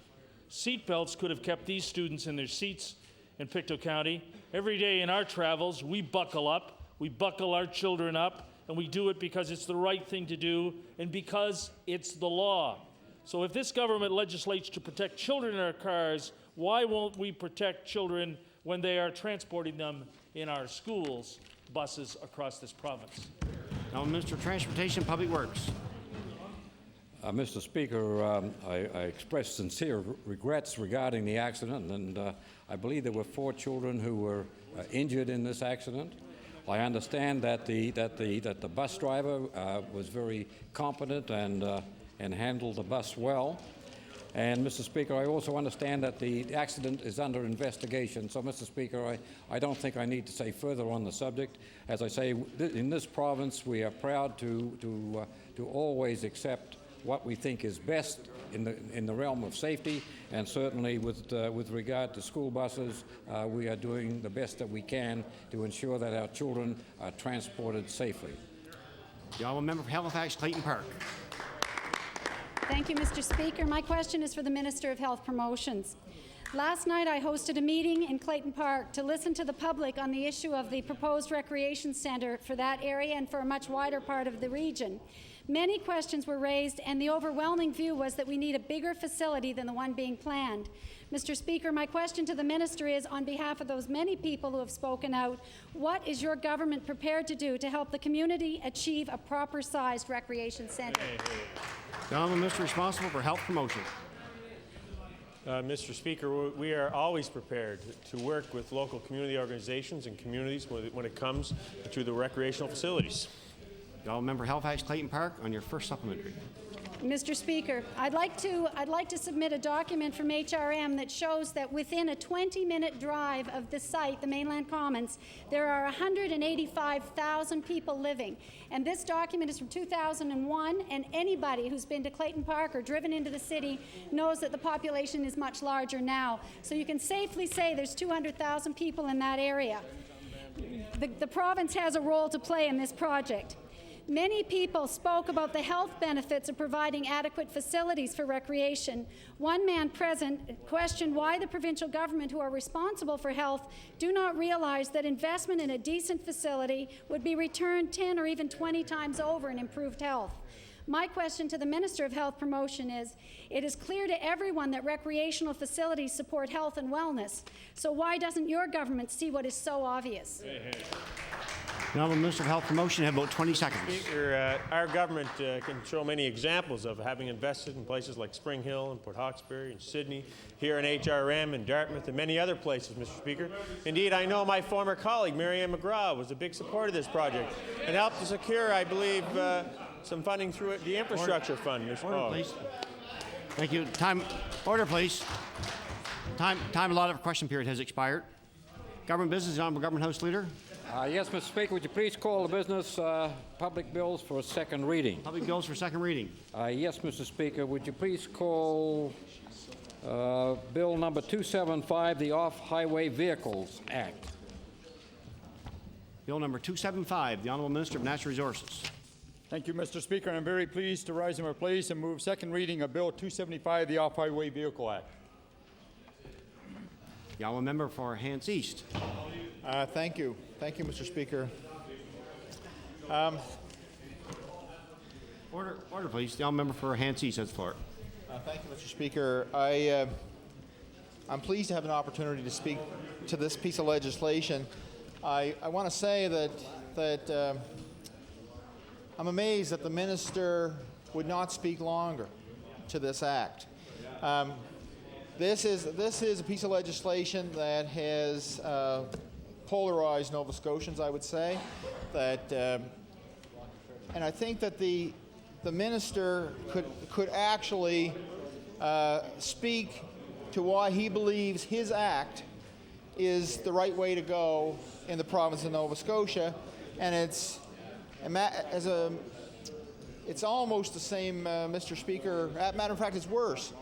Seatbelts could have kept these students in their seats in Pictou County. Every day in our travels, we buckle up, we buckle our children up, and we do it because it's the right thing to do and because it's the law. So if this government legislates to protect children in our cars, why won't we protect children when they are transporting them in our schools, buses across this province? Now, Minister of Transportation and Public Works. Mr. Speaker, I express sincere regrets regarding the accident, and I believe there were 4 children who were injured in this accident. I understand that the bus driver was very competent and handled the bus well. And, Mr. Speaker, I also understand that the accident is under investigation. So, Mr. Speaker, I don't think I need to say further on the subject. As I say, in this province, we are proud to always accept what we think is best in the realm of safety, and certainly with regard to school buses, we are doing the best that we can to ensure that our children are transported safely. The honourable member for Halifax Clayton Park. Thank you, Mr. Speaker. My question is for the Minister of Health Promotions. Last night I hosted a meeting in Clayton Park to listen to the public on the issue of the proposed recreation centre for that area and for a much wider part of the region. Many questions were raised, and the overwhelming view was that we need a bigger facility than the one being planned. Mr. Speaker, my question to the Minister is, on behalf of those many people who have spoken out, what is your government prepared to do to help the community achieve a proper-sized recreation centre? The honourable minister responsible for health promotion. Mr. Speaker, we are always prepared to work with local community organizations and communities when it comes to the recreational facilities. The honourable member Halifax Clayton Park on your first supplementary. Mr. Speaker, I'd like to submit a document from HRM that shows that within a 20-minute drive of the site, the Mainland Commons, there are 185,000 people living. And this document is from 2001, and anybody who's been to Clayton Park or driven into the city knows that the population is much larger now. So you can safely say there's 200,000 people in that area. The province has a role to play in this project. Many people spoke about the health benefits of providing adequate facilities for recreation. One man present questioned why the provincial government, who are responsible for health, do not realize that investment in a decent facility would be returned 10 or even 20 times over in improved health. My question to the Minister of Health Promotion is, it is clear to everyone that recreational facilities support health and wellness. So why doesn't your government see what is so obvious? The honourable Minister of Health Promotion, you have about 20 seconds. Speaker, our government can show many examples of having invested in places like Spring Hill and Port Hawkesbury and Sydney, here in HRM and Dartmouth and many other places, Mr. Speaker. Indeed, I know my former colleague, Mary Ann McGraw, was a big supporter of this project and helped to secure, I believe, some funding through the infrastructure fund. Order, please. Thank you. Order, please. Time allotted for question period has expired. Government business, the Honourable Government House Leader. Yes, Mr. Speaker, would you please call the business public bills for second reading? Public bills for second reading. Yes, Mr. Speaker, would you please call Bill number 275, the Off-Highway Vehicles Act? Bill number 275, the Honourable Minister of Natural Resources. Thank you, Mr. Speaker. I'm very pleased to rise in my place and move second reading of Bill 275, the Off-Highway Vehicle Act. The Honourable Member for Hants East. Thank you. Thank you, Mr. Speaker. Order, please. The Honourable Member for Hants East has the floor. Thank you, Mr. Speaker. I'm pleased to have an opportunity to speak to this piece of legislation. I want to say that I'm amazed that the minister would not speak longer to this act. This is a piece of legislation that has polarized Nova Scotians, I would say. And I think that the minister could actually speak to why he believes his act is the right way to go in the province of Nova Scotia, and it's almost the same, Mr. Speaker. Matter of fact, it's worse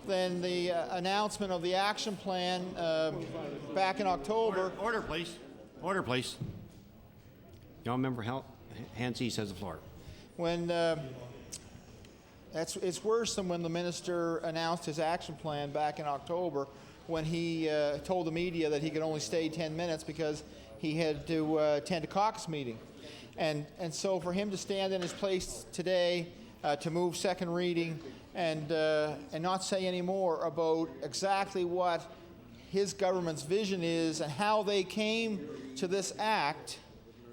than the announcement of the action plan back in October. Order, please. Order, please. The Honourable Member Hants East has the floor. It's worse than when the minister announced his action plan back in October, when he told the media that he could only stay 10 minutes because he had to attend a caucus meeting. And so for him to stand in his place today to move second reading and not say any more about exactly what his government's vision is and how they came to this act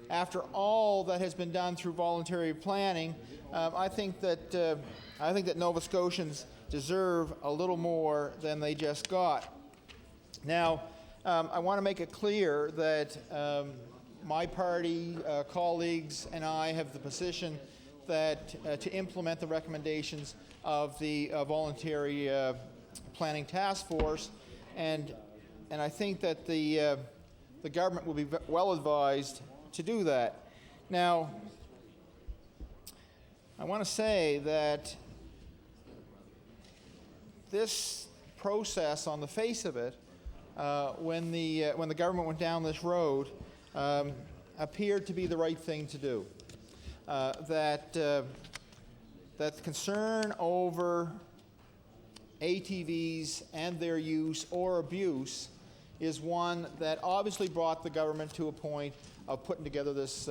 after all that has been done through voluntary planning. I think that Nova Scotians deserve a little more than they just got. Now, I want to make it clear that my party colleagues and I have the position that to implement the recommendations of the voluntary planning task force, and I think that the government will be well advised to do that. Now, I want to say that this process, on the face of it, when the government went down this road, appeared to be the right thing to do. That concern over ATVs and their use or abuse is one that obviously brought the government to a point of putting together this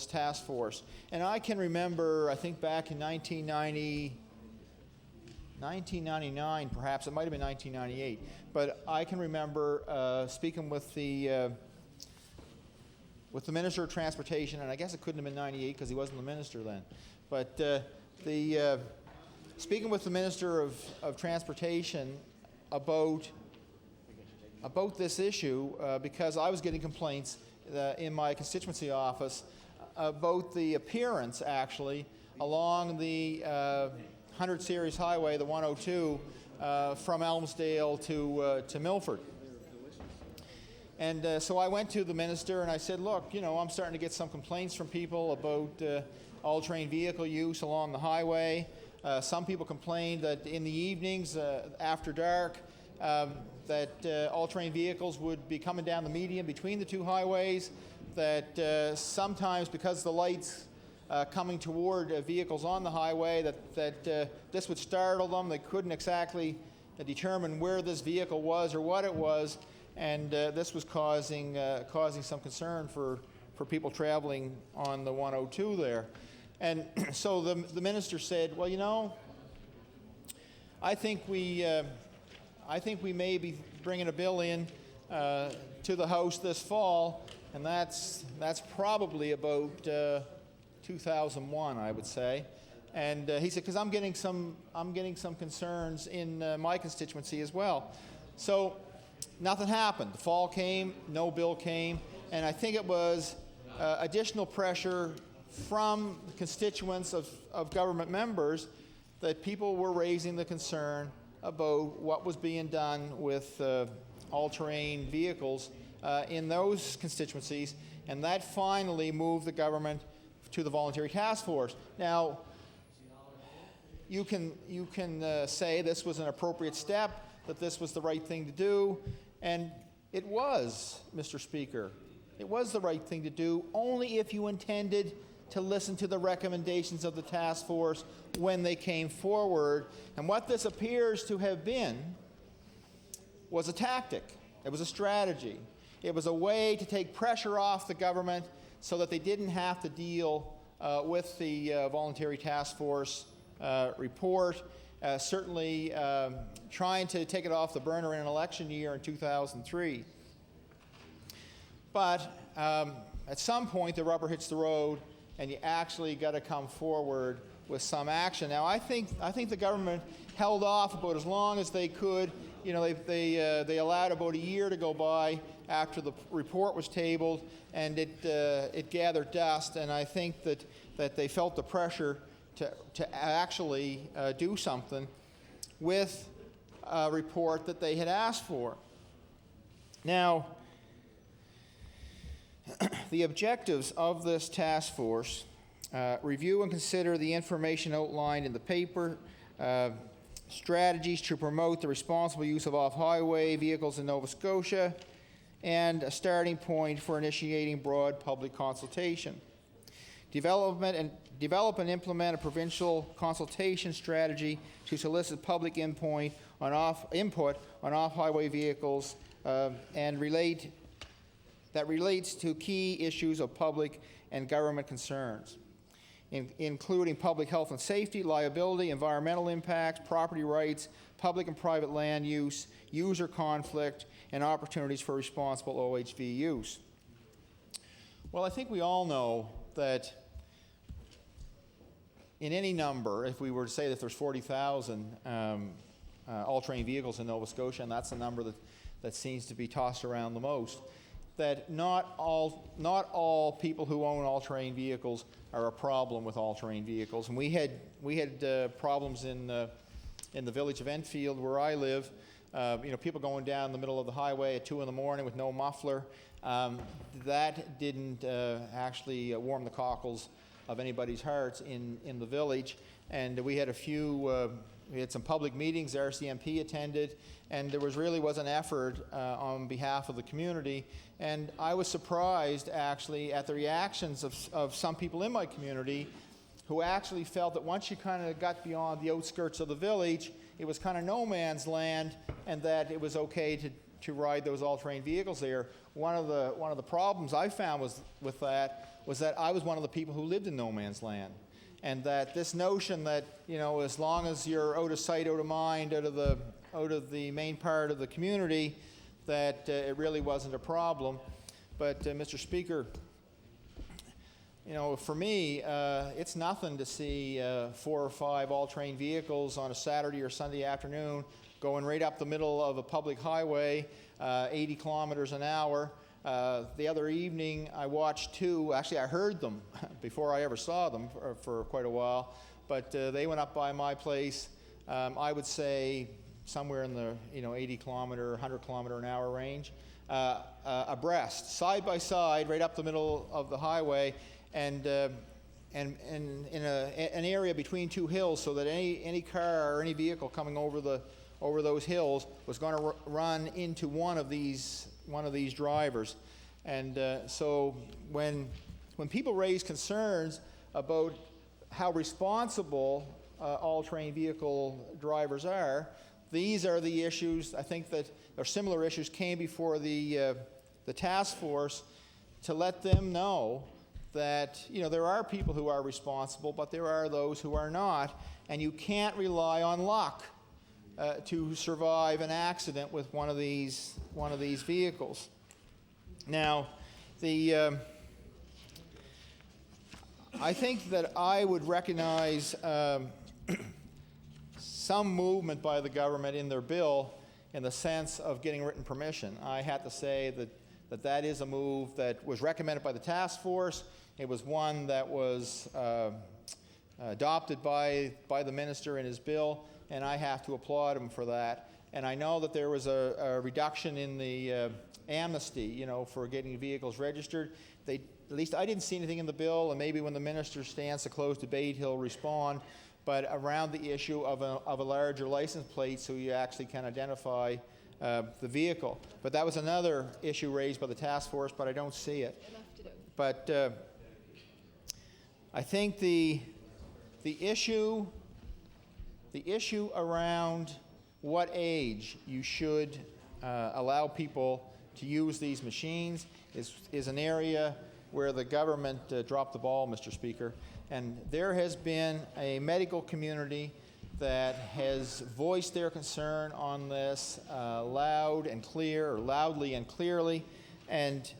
task force. And I can remember, I think back in 1999, perhaps, it might have been 1998, but I can remember speaking with the Minister of Transportation, and I guess it couldn't have been 98 because he wasn't the minister then, but speaking with the Minister of Transportation about this issue because I was getting complaints in my constituency office about the appearance, actually, along the 100 Series Highway, the 102, from Elmsdale to Milford. And so I went to the minister and I said, look, I'm starting to get some complaints from people about all-terrain vehicle use along the highway. Some people complained that in the evenings, after dark, that all-terrain vehicles would be coming down the median between the two highways, that sometimes because the lights coming toward vehicles on the highway, that this would startle them. They couldn't exactly determine where this vehicle was or what it was, and this was causing some concern for people traveling on the 102 there. And so the minister said, well, I think we may be bringing a bill in to the House this fall, and that's probably about 2001, I would say. And he said, because I'm getting some concerns in my constituency as well. So nothing happened. The fall came, no bill came, and I think it was additional pressure from constituents of government members that people were raising the concern about what was being done with all-terrain vehicles in those constituencies, and that finally moved the government to the voluntary task force. Now, you can say this was an appropriate step, that this was the right thing to do, and it was, Mr. Speaker. It was the right thing to do, only if you intended to listen to the recommendations of the task force when they came forward. And what this appears to have been was a tactic. It was a strategy. It was a way to take pressure off the government so that they didn't have to deal with the voluntary task force report, certainly trying to take it off the burner in an election year in 2003. But at some point, the rubber hits the road, and you actually got to come forward with some action. Now, I think the government held off about as long as they could. They allowed about a year to go by after the report was tabled, and it gathered dust. And I think that they felt the pressure to actually do something with a report that they had asked for. Now, the objectives of this task force: review and consider the information outlined in the paper, strategies to promote the responsible use of off-highway vehicles in Nova Scotia, and a starting point for initiating broad public consultation. Develop and implement a provincial consultation strategy to solicit public input on off-highway vehicles and relates to key issues of public and government concerns. including public health and safety, liability, environmental impacts, property rights, public and private land use, user conflict, and opportunities for responsible OHV use. Well, I think we all know that in any number, if we were to say that there's 40,000 all-terrain vehicles in Nova Scotia, and that's the number that seems to be tossed around the most, that not all people who own all-terrain vehicles are a problem with all-terrain vehicles. And we had problems in the village of Enfield, where I live. People going down the middle of the highway at 2 in the morning with no muffler. That didn't actually warm the cockles of anybody's hearts in the village. And we had we had some public meetings, the RCMP attended, and there was an effort on behalf of the community. And I was surprised, actually, at the reactions of some people in my community who actually felt that once you kind of got beyond the outskirts of the village, it was kind of no man's land, and that it was okay to ride those all-terrain vehicles there. One of the problems I found with that was that I was one of the people who lived in no man's land. And that this notion that, as long as you're out of sight, out of mind, out of the main part of the community, that it really wasn't a problem. But, Mr. Speaker, for me, it's nothing to see 4 or 5 all-terrain vehicles on a Saturday or Sunday afternoon going right up the middle of a public highway, 80 kilometers an hour. The other evening, I watched 2. Actually, I heard them before I ever saw them for quite a while. But they went up by my place, I would say somewhere in the 80 kilometer, 100 kilometer an hour range, abreast, side by side, right up the middle of the highway, and in an area between 2 hills, so that any car or any vehicle coming over those hills was going to run into one of these drivers. And so when people raise concerns about how responsible all-terrain vehicle drivers are, these are the issues. I think that similar issues came before the task force to let them know that there are people who are responsible, but there are those who are not, and you can't rely on luck to survive an accident with one of these vehicles. Now, I think that I would recognize some movement by the government in their bill in the sense of getting written permission. I have to say that is a move that was recommended by the task force. It was one that was adopted by the minister in his bill, and I have to applaud him for that. And I know that there was a reduction in the amnesty, for getting vehicles registered. At least I didn't see anything in the bill, and maybe when the minister stands to close debate, he'll respond. But around the issue of a larger license plate, so you actually can identify the vehicle. But that was another issue raised by the task force, but I don't see it. But I think the issue around what age you should allow people to use these machines is an area where the government dropped the ball, Mr. Speaker. And there has been a medical community that has voiced their concern on this loudly and clearly. And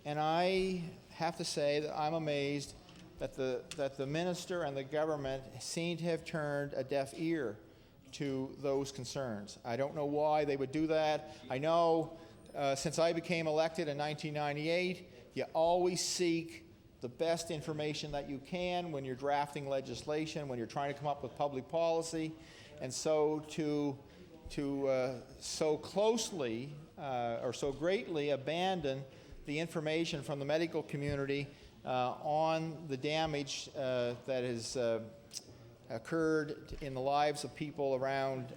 I have to say that I'm amazed that the minister and the government seem to have turned a deaf ear to those concerns. I don't know why they would do that. I know since I became elected in 1998, you always seek the best information that you can when you're drafting legislation, when you're trying to come up with public policy. And so to so closely or so greatly abandon the information from the medical community on the damage that has occurred in the lives of people around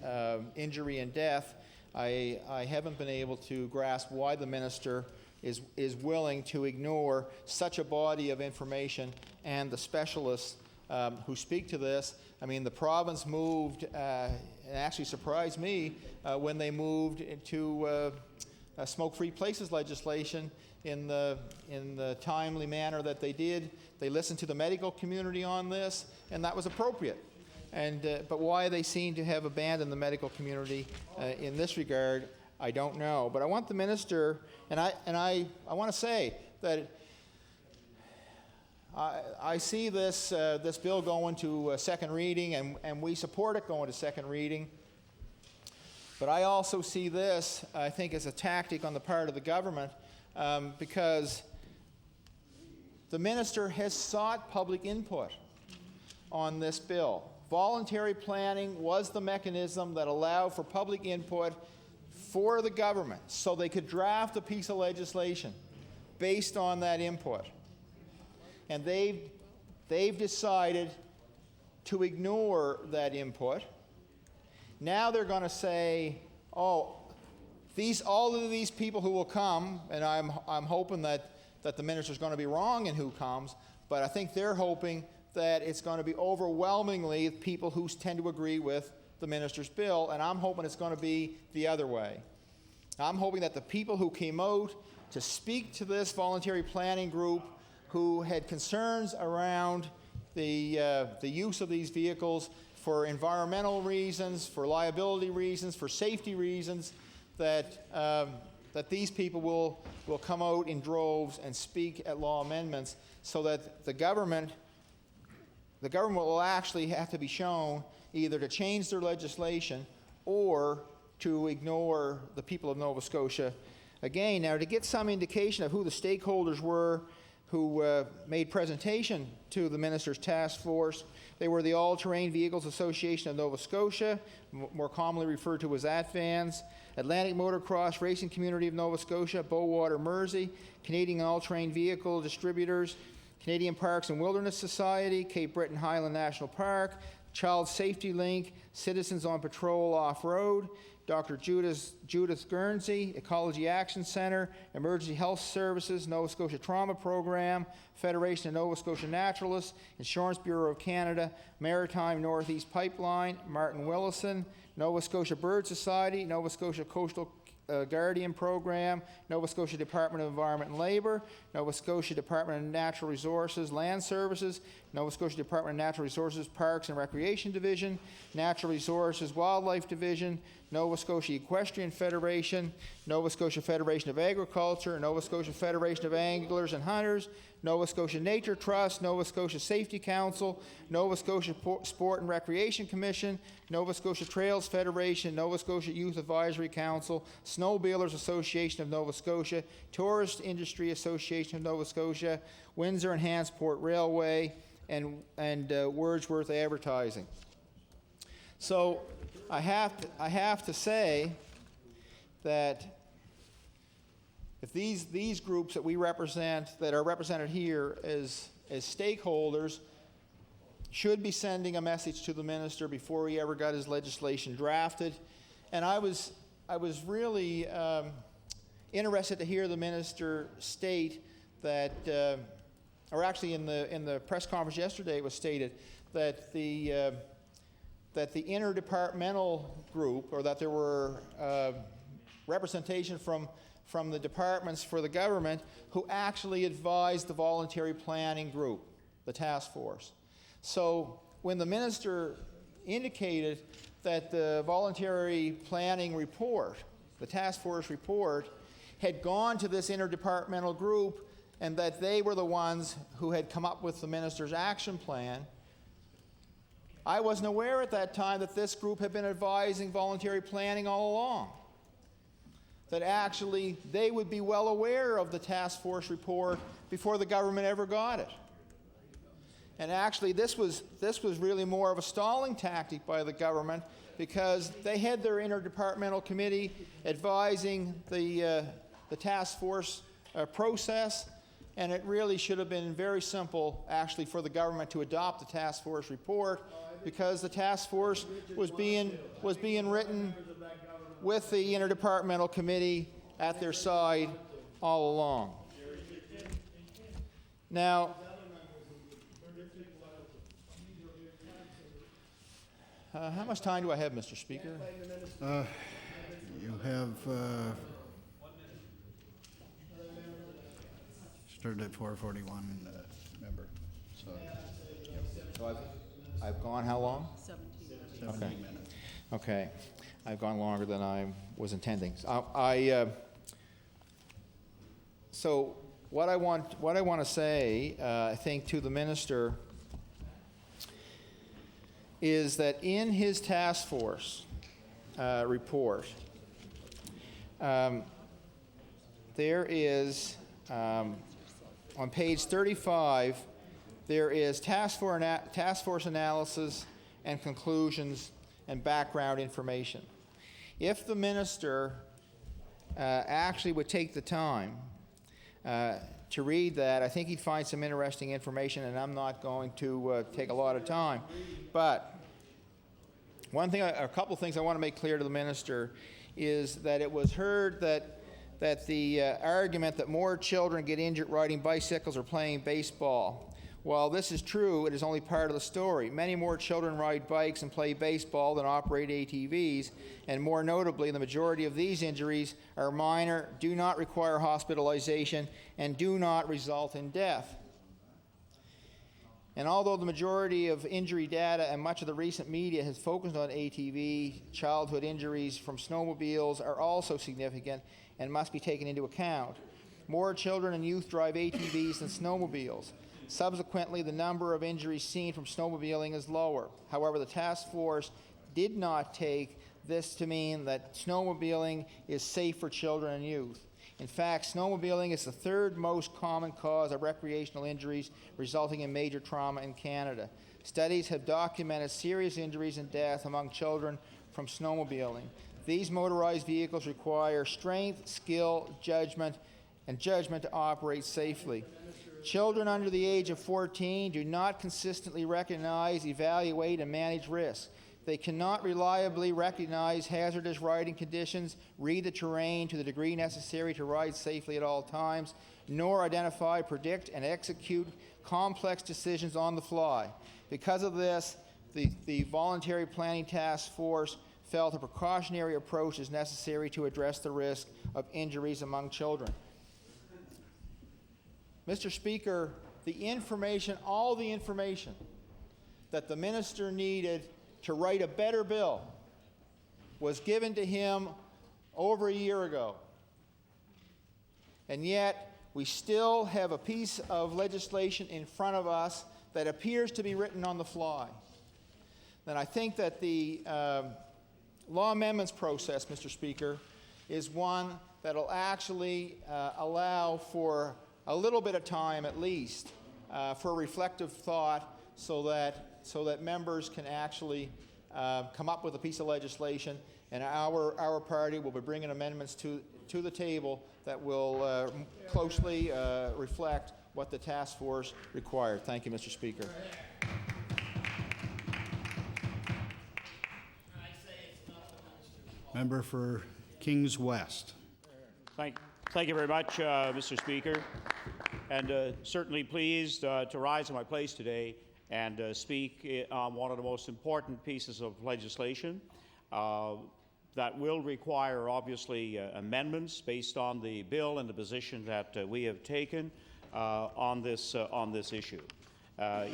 injury and death, I haven't been able to grasp why the minister is willing to ignore such a body of information and the specialists who speak to this. I mean, the province moved, and actually surprised me, when they moved to smoke-free places legislation in the timely manner that they did. They listened to the medical community on this, and that was appropriate. But why they seem to have abandoned the medical community in this regard, I don't know. But I want the minister, and I want to say that I see this bill going to second reading, and we support it going to second reading. But I also see this, I think, as a tactic on the part of the government, because the minister has sought public input on this bill. Voluntary planning was the mechanism that allowed for public input for the government so they could draft a piece of legislation based on that input. And they've decided to ignore that input. Now they're going to say, oh, all of these people who will come, and I'm hoping that the minister's going to be wrong in who comes, but I think they're hoping that it's going to be overwhelmingly people who tend to agree with the minister's bill, and I'm hoping it's going to be the other way. I'm hoping that the people who came out to speak to this voluntary planning group, who had concerns around the use of these vehicles for environmental reasons, for liability reasons, for safety reasons, that these people will come out in droves and speak at law amendments, so that the government will actually have to be shown either to change their legislation or to ignore the people of Nova Scotia. Again, now to get some indication of who the stakeholders were who made presentation to the minister's task force, they were the All-Terrain Vehicles Association of Nova Scotia, more commonly referred to as ATVANS, Atlantic Motocross Racing Community of Nova Scotia, Bowater Mersey, Canadian All-Terrain Vehicle Distributors, Canadian Parks and Wilderness Society, Cape Breton Highland National Park, Child Safety Link, Citizens on Patrol Off-Road, Dr. Judith Guernsey, Ecology Action Center, Emergency Health Services, Nova Scotia Trauma Program, Federation of Nova Scotia Naturalists, Insurance Bureau of Canada, Maritime Northeast Pipeline, Martin Willison, Nova Scotia Bird Society, Nova Scotia Coastal Guardian Program, Nova Scotia Department of Environment and Labour, Nova Scotia Department of Natural Resources, Land Services, Nova Scotia Department of Natural Resources, Parks and Recreation Division, Natural Resources Wildlife Division, Nova Scotia Equestrian Federation, Nova Scotia Federation of Agriculture, Nova Scotia Federation of Anglers and Hunters, Nova Scotia Nature Trust, Nova Scotia Safety Council, Nova Scotia Sport and Recreation Commission, Nova Scotia Trails Federation, Nova Scotia Youth Advisory Council, Snowmobilers Association of Nova Scotia, Tourist Industry Association of Nova Scotia, Windsor and Hansport Railway, and Wordsworth Advertising. So I have to say that if these groups that we represent, that are represented here as stakeholders, should be sending a message to the minister before he ever got his legislation drafted. And I was really interested to hear the minister state that, or actually in the press conference yesterday it was stated that the interdepartmental group, or that there were representation from the departments for the government who actually advised the voluntary planning group, the task force. So when the minister indicated that the voluntary planning report, the task force report, had gone to this interdepartmental group and that they were the ones who had come up with the minister's action plan, I wasn't aware at that time that this group had been advising voluntary planning all along. That actually they would be well aware of the task force report before the government ever got it. And actually this was really more of a stalling tactic by the government, because they had their interdepartmental committee advising the task force process, and it really should have been very simple actually for the government to adopt the task force report, because the task force was being written with the interdepartmental committee at their side all along. Now, how much time do I have, Mr. Speaker? You have Started at 4:41, member. So, So I've gone how long? 17 minutes. Okay. I've gone longer than I was intending. So what I want to say, I think, to the minister is that in his task force report, there is, on page 35, there is task force analysis and conclusions and background information. If the minister actually would take the time to read that, I think he'd find some interesting information, and I'm not going to take a lot of time. But a couple things I want to make clear to the minister is that it was heard that the argument that more children get injured riding bicycles or playing baseball. While this is true, it is only part of the story. Many more children ride bikes and play baseball than operate ATVs, and more notably, the majority of these injuries are minor, do not require hospitalization, and do not result in death. And although the majority of injury data and much of the recent media has focused on ATV, childhood injuries from snowmobiles are also significant and must be taken into account. More children and youth drive ATVs than snowmobiles. Subsequently, the number of injuries seen from snowmobiling is lower. However, the task force did not take this to mean that snowmobiling is safe for children and youth. In fact, snowmobiling is the third most common cause of recreational injuries, resulting in major trauma in Canada. Studies have documented serious injuries and death among children from snowmobiling. These motorized vehicles require strength, skill, judgment to operate safely. Children under the age of 14 do not consistently recognize, evaluate, and manage risk. They cannot reliably recognize hazardous riding conditions, read the terrain to the degree necessary to ride safely at all times, nor identify, predict, and execute complex decisions on the fly. Because of this, the Voluntary Planning Task Force felt a precautionary approach is necessary to address the risk of injuries among children. Mr. Speaker, all the information that the minister needed to write a better bill was given to him over a year ago. And yet, we still have a piece of legislation in front of us that appears to be written on the fly. And I think that the law amendments process, Mr. Speaker, is one that will actually allow for a little bit of time at least for reflective thought so that members can actually come up with a piece of legislation, and our party will be bringing amendments to the table that will closely reflect what the task force required. Thank you, Mr. Speaker. Member for Kings West. Thank you very much, Mr. Speaker. And certainly pleased to rise to my place today and speak on one of the most important pieces of legislation that will require, obviously, amendments based on the bill and the position that we have taken on this issue.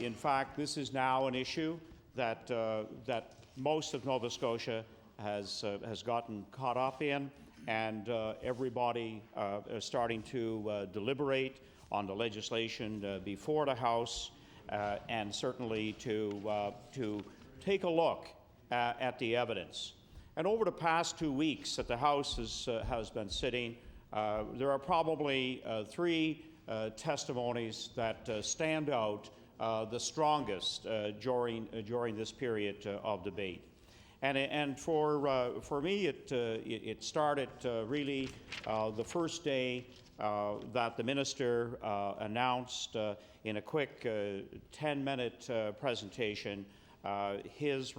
In fact, this is now an issue that most of Nova Scotia has gotten caught up in, and everybody is starting to deliberate on the legislation before the House, and certainly to take a look at the evidence. And over the past 2 weeks that the House has been sitting, there are probably three testimonies that stand out the strongest during this period of debate. And for me, it started really the first day that the minister announced in a quick 10-minute presentation his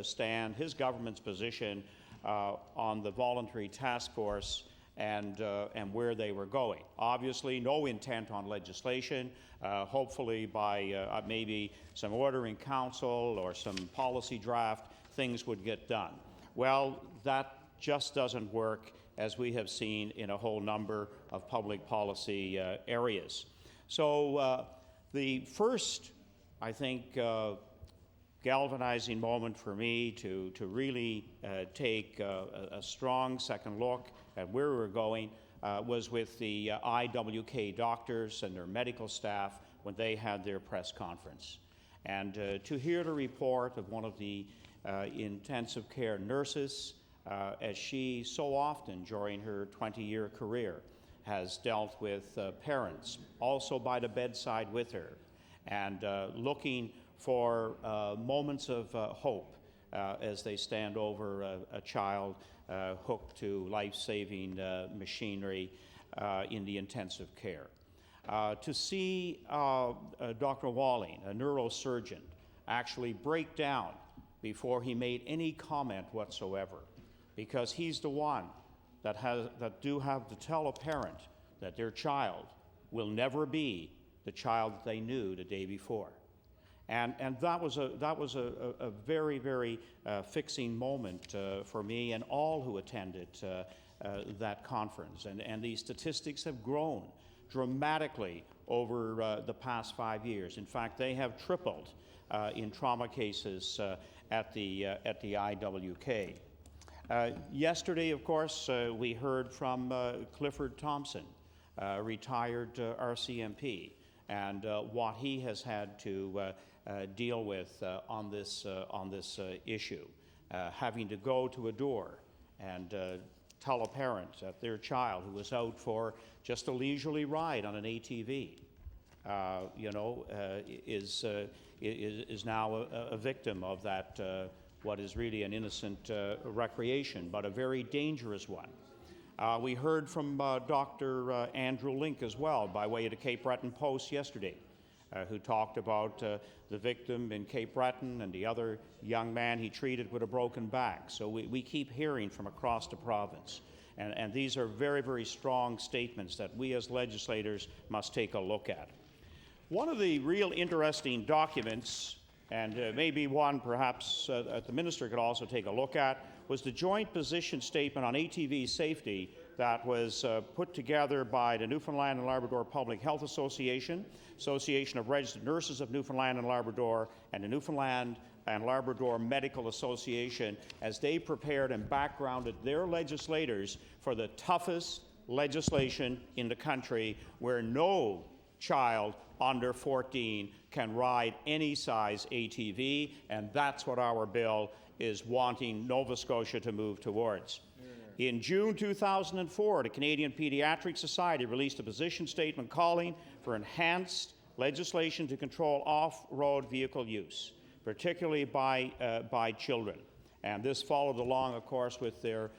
stand, his government's position on the voluntary task force and where they were going. Obviously, no intent on legislation. Hopefully, by maybe some order in council or some policy draft, things would get done. Well, that just doesn't work as we have seen in a whole number of public policy areas. So the first, I think, galvanizing moment for me to really take a strong second look at where we were going was with the IWK doctors and their medical staff when they had their press conference. And to hear the report of one of the intensive care nurses, as she so often during her 20-year career has dealt with parents, also by the bedside with her, and looking for moments of hope as they stand over a child hooked to life-saving machinery in the intensive care. To see Dr. Walling, a neurosurgeon, actually break down before he made any comment whatsoever, because he's the one that do have to tell a parent that their child will never be the child that they knew the day before. And that was a very, very fixing moment for me and all who attended that conference. And these statistics have grown dramatically over the past 5 years. In fact, they have tripled in trauma cases at the IWK. Yesterday, of course, we heard from Clifford Thompson, retired RCMP, and what he has had to deal with on this issue, having to go to a door and tell a parent that their child who was out for just a leisurely ride on an ATV, is now a victim of that, what is really an innocent recreation, but a very dangerous one. We heard from Dr. Andrew Link as well, by way of the Cape Breton Post yesterday, who talked about the victim in Cape Breton and the other young man he treated with a broken back. So we keep hearing from across the province. And these are very, very strong statements that we as legislators must take a look at. One of the real interesting documents, and maybe one perhaps the minister could also take a look at, was the joint position statement on ATV safety that was put together by the Newfoundland and Labrador Public Health Association, Association of Registered Nurses of Newfoundland and Labrador, and the Newfoundland and Labrador Medical Association, as they prepared and backgrounded their legislators for the toughest legislation in the country, where no child under 14 can ride any size ATV, and that's what our bill is wanting Nova Scotia to move towards. In June 2004, the Canadian Pediatric Society released a position statement calling for enhanced legislation to control off-road vehicle use, particularly by children. And this followed along, of course, with their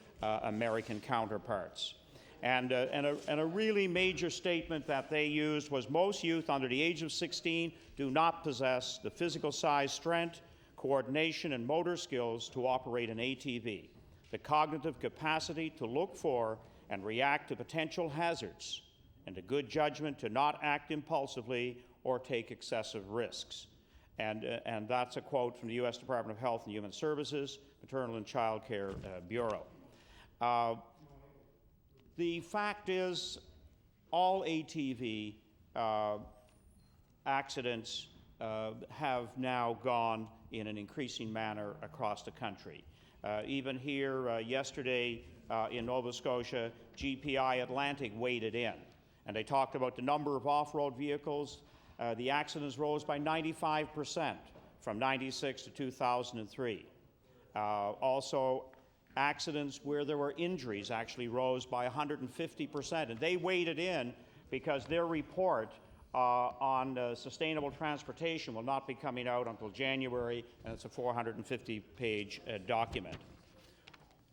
American counterparts. And a really major statement that they used was most youth under the age of 16 do not possess the physical size, strength, coordination, and motor skills to operate an ATV, the cognitive capacity to look for and react to potential hazards, and the good judgment to not act impulsively or take excessive risks. And that's a quote from the U.S. Department of Health and Human Services, Maternal and Child Care Bureau. The fact is, all ATV accidents have now gone in an increasing manner across the country. Even here yesterday in Nova Scotia, GPI Atlantic weighed it in, and they talked about the number of off-road vehicles. The accidents rose by 95% from 96 to 2003. Also, accidents where there were injuries actually rose by 150%, and they weighed it in because their report on sustainable transportation will not be coming out until January, and it's a 450-page document.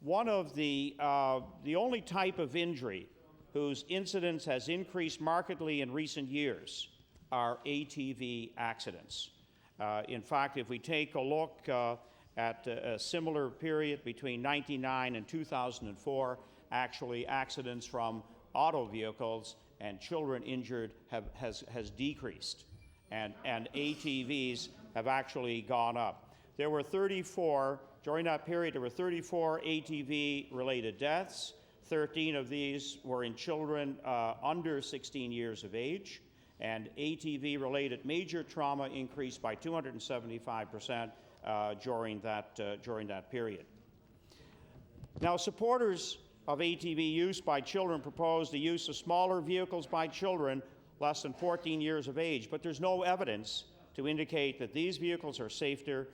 One of the only type of injury whose incidence has increased markedly in recent years are ATV accidents. In fact, if we take a look at a similar period between 1999 and 2004, actually accidents from auto vehicles and children injured has decreased, and ATVs have actually gone up. There were 34, during that period, there were 34 ATV-related deaths, 13 of these were in children under 16 years of age, and ATV-related major trauma increased by 275% during that period. Now, supporters of ATV use by children propose the use of smaller vehicles by children less than 14 years of age, but there's no evidence to indicate that these vehicles are safer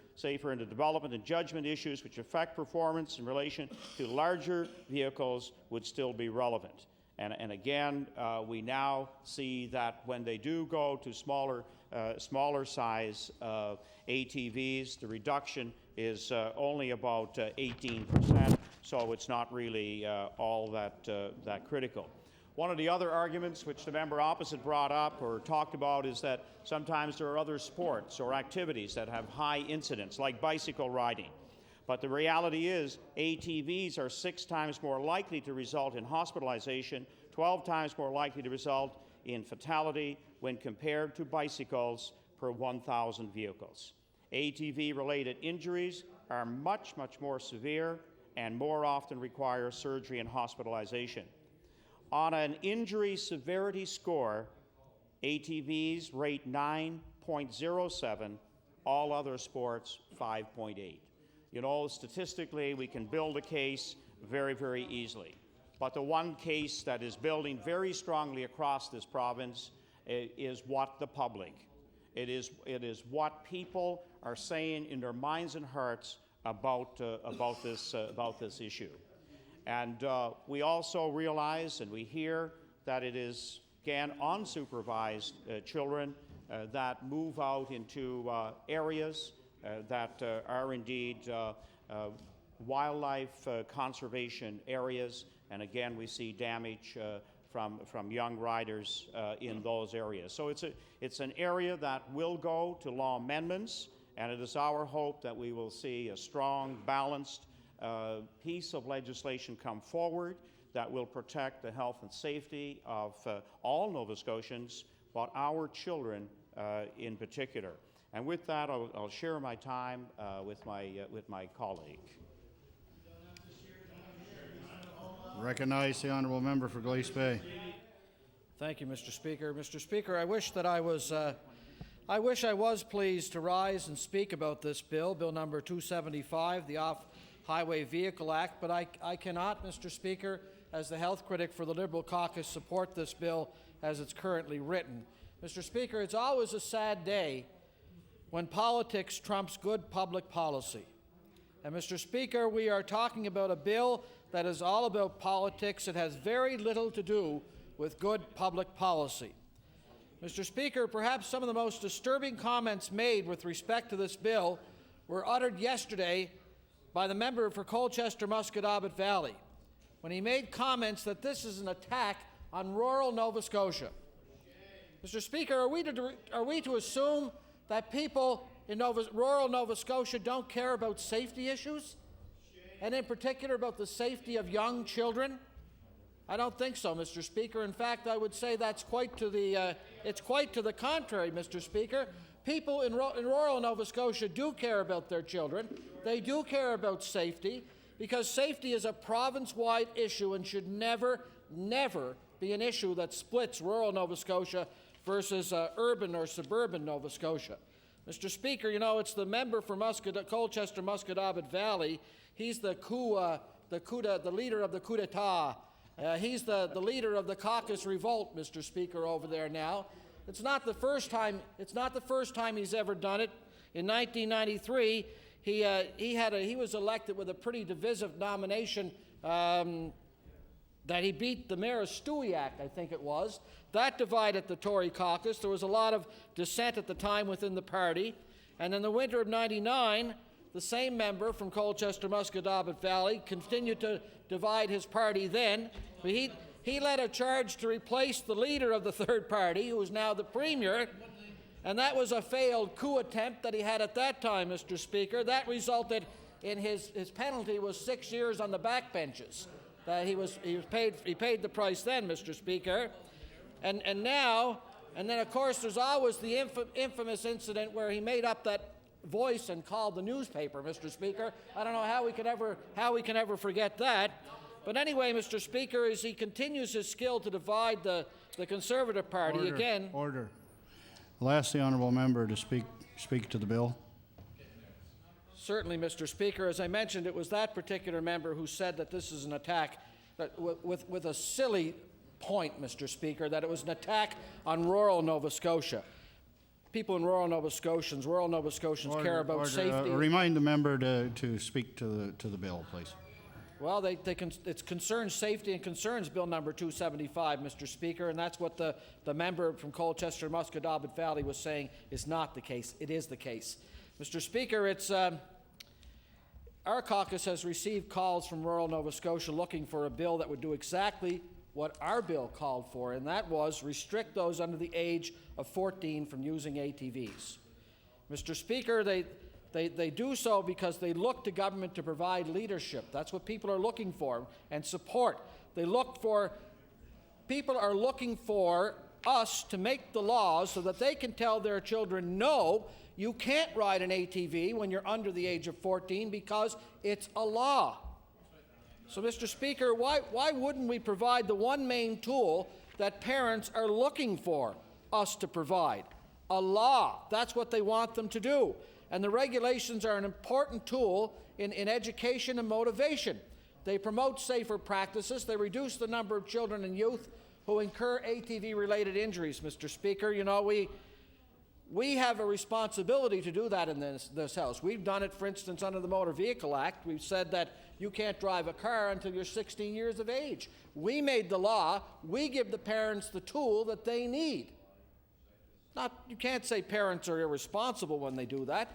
in the development and judgment issues which affect performance in relation to larger vehicles would still be relevant. And again, we now see that when they do go to smaller size ATVs, the reduction is only about 18%, so it's not really all that critical. One of the other arguments which the member opposite brought up or talked about is that sometimes there are other sports or activities that have high incidence, like bicycle riding. But the reality is ATVs are 6 times more likely to result in hospitalization, 12 times more likely to result in fatality when compared to bicycles per 1,000 vehicles. ATV-related injuries are much more severe and more often require surgery and hospitalization. On an injury severity score, ATVs rate 9.07, all other sports 5.8. You know, statistically, we can build a case very easily. But the one case that is building very strongly across this province is what the public, it is what people are saying in their minds and hearts about this issue. And we also realize and we hear that it is, again, unsupervised children that move out into areas that are indeed wildlife conservation areas. And again, we see damage from young riders in those areas. So it's an area that will go to law amendments, and it is our hope that we will see a strong, balanced piece of legislation come forward that will protect the health and safety of all Nova Scotians, but our children in particular. And with that, I'll share my time with my colleague. Recognize the honourable member for Glace Bay. Thank you, Mr. Speaker. Mr. Speaker, I wish I was pleased to rise and speak about this bill, Bill number 275, the Off-Highway Vehicle Act, but I cannot, Mr. Speaker, as the health critic for the Liberal caucus, support this bill as it's currently written. Mr. Speaker, it's always a sad day when politics trumps good public policy. And Mr. Speaker, we are talking about a bill that is all about politics. It has very little to do with good public policy. Mr. Speaker, perhaps some of the most disturbing comments made with respect to this bill were uttered yesterday by the member for Colchester-Musquodoboit Valley, when he made comments that this is an attack on rural Nova Scotia. Mr. Speaker, are we to assume that people in rural Nova Scotia don't care about safety issues, and in particular about the safety of young children? I don't think so, Mr. Speaker. In fact, I would say that's quite to the contrary, Mr. Speaker. People in rural Nova Scotia do care about their children. They do care about safety, because safety is a province-wide issue and should never be an issue that splits rural Nova Scotia versus urban or suburban Nova Scotia. Mr. Speaker, you know, it's the member for Colchester-Musquodoboit Valley. He's the leader of the coup d'etat. He's the leader of the caucus revolt, Mr. Speaker, over there now. It's not the first time he's ever done it. In 1993, he was elected with a pretty divisive nomination that he beat the mayor of Stewiacke, I think it was. That divided the Tory caucus. There was a lot of dissent at the time within the party. And in the winter of '99, the same member from Colchester-Musquodoboit Valley continued to divide his party then. He led a charge to replace the leader of the third party, who is now the premier, and that was a failed coup attempt that he had at that time, Mr. Speaker. That resulted in his penalty was 6 years on the backbenches. He paid the price then, Mr. Speaker. And then of course there's always the infamous incident where he made up that voice and called the newspaper, Mr. Speaker. I don't know how we can ever forget that. But anyway, Mr. Speaker, as he continues his skill to divide the Conservative Party Order. again... Order. I'll ask the honourable member to speak to the bill. Certainly, Mr. Speaker. As I mentioned, it was that particular member who said that this is an attack with a silly point, Mr. Speaker, that it was an attack on rural Nova Scotia. People in rural Nova Scotians care about safety. Remind the member to speak to the bill, please. Well, it concerns safety and concerns Bill number 275, Mr. Speaker, and that's what the member from Colchester, Musquodoboit Valley was saying is not the case. It is the case. Mr. Speaker, our caucus has received calls from rural Nova Scotia looking for a bill that would do exactly what our bill called for, and that was restrict those under the age of 14 from using ATVs. Mr. Speaker, they do so because they look to government to provide leadership. That's what people are looking for, and support. People are looking for us to make the laws so that they can tell their children, no, you can't ride an ATV when you're under the age of 14 because it's a law. So, Mr. Speaker, why wouldn't we provide the one main tool that parents are looking for us to provide? A law. That's what they want them to do. And the regulations are an important tool in education and motivation. They promote safer practices. They reduce the number of children and youth who incur ATV-related injuries, Mr. Speaker. You know, we have a responsibility to do that in this House. We've done it, for instance, under the Motor Vehicle Act. We've said that you can't drive a car until you're 16 years of age. We made the law. We give the parents the tool that they need. You can't say parents are irresponsible when they do that.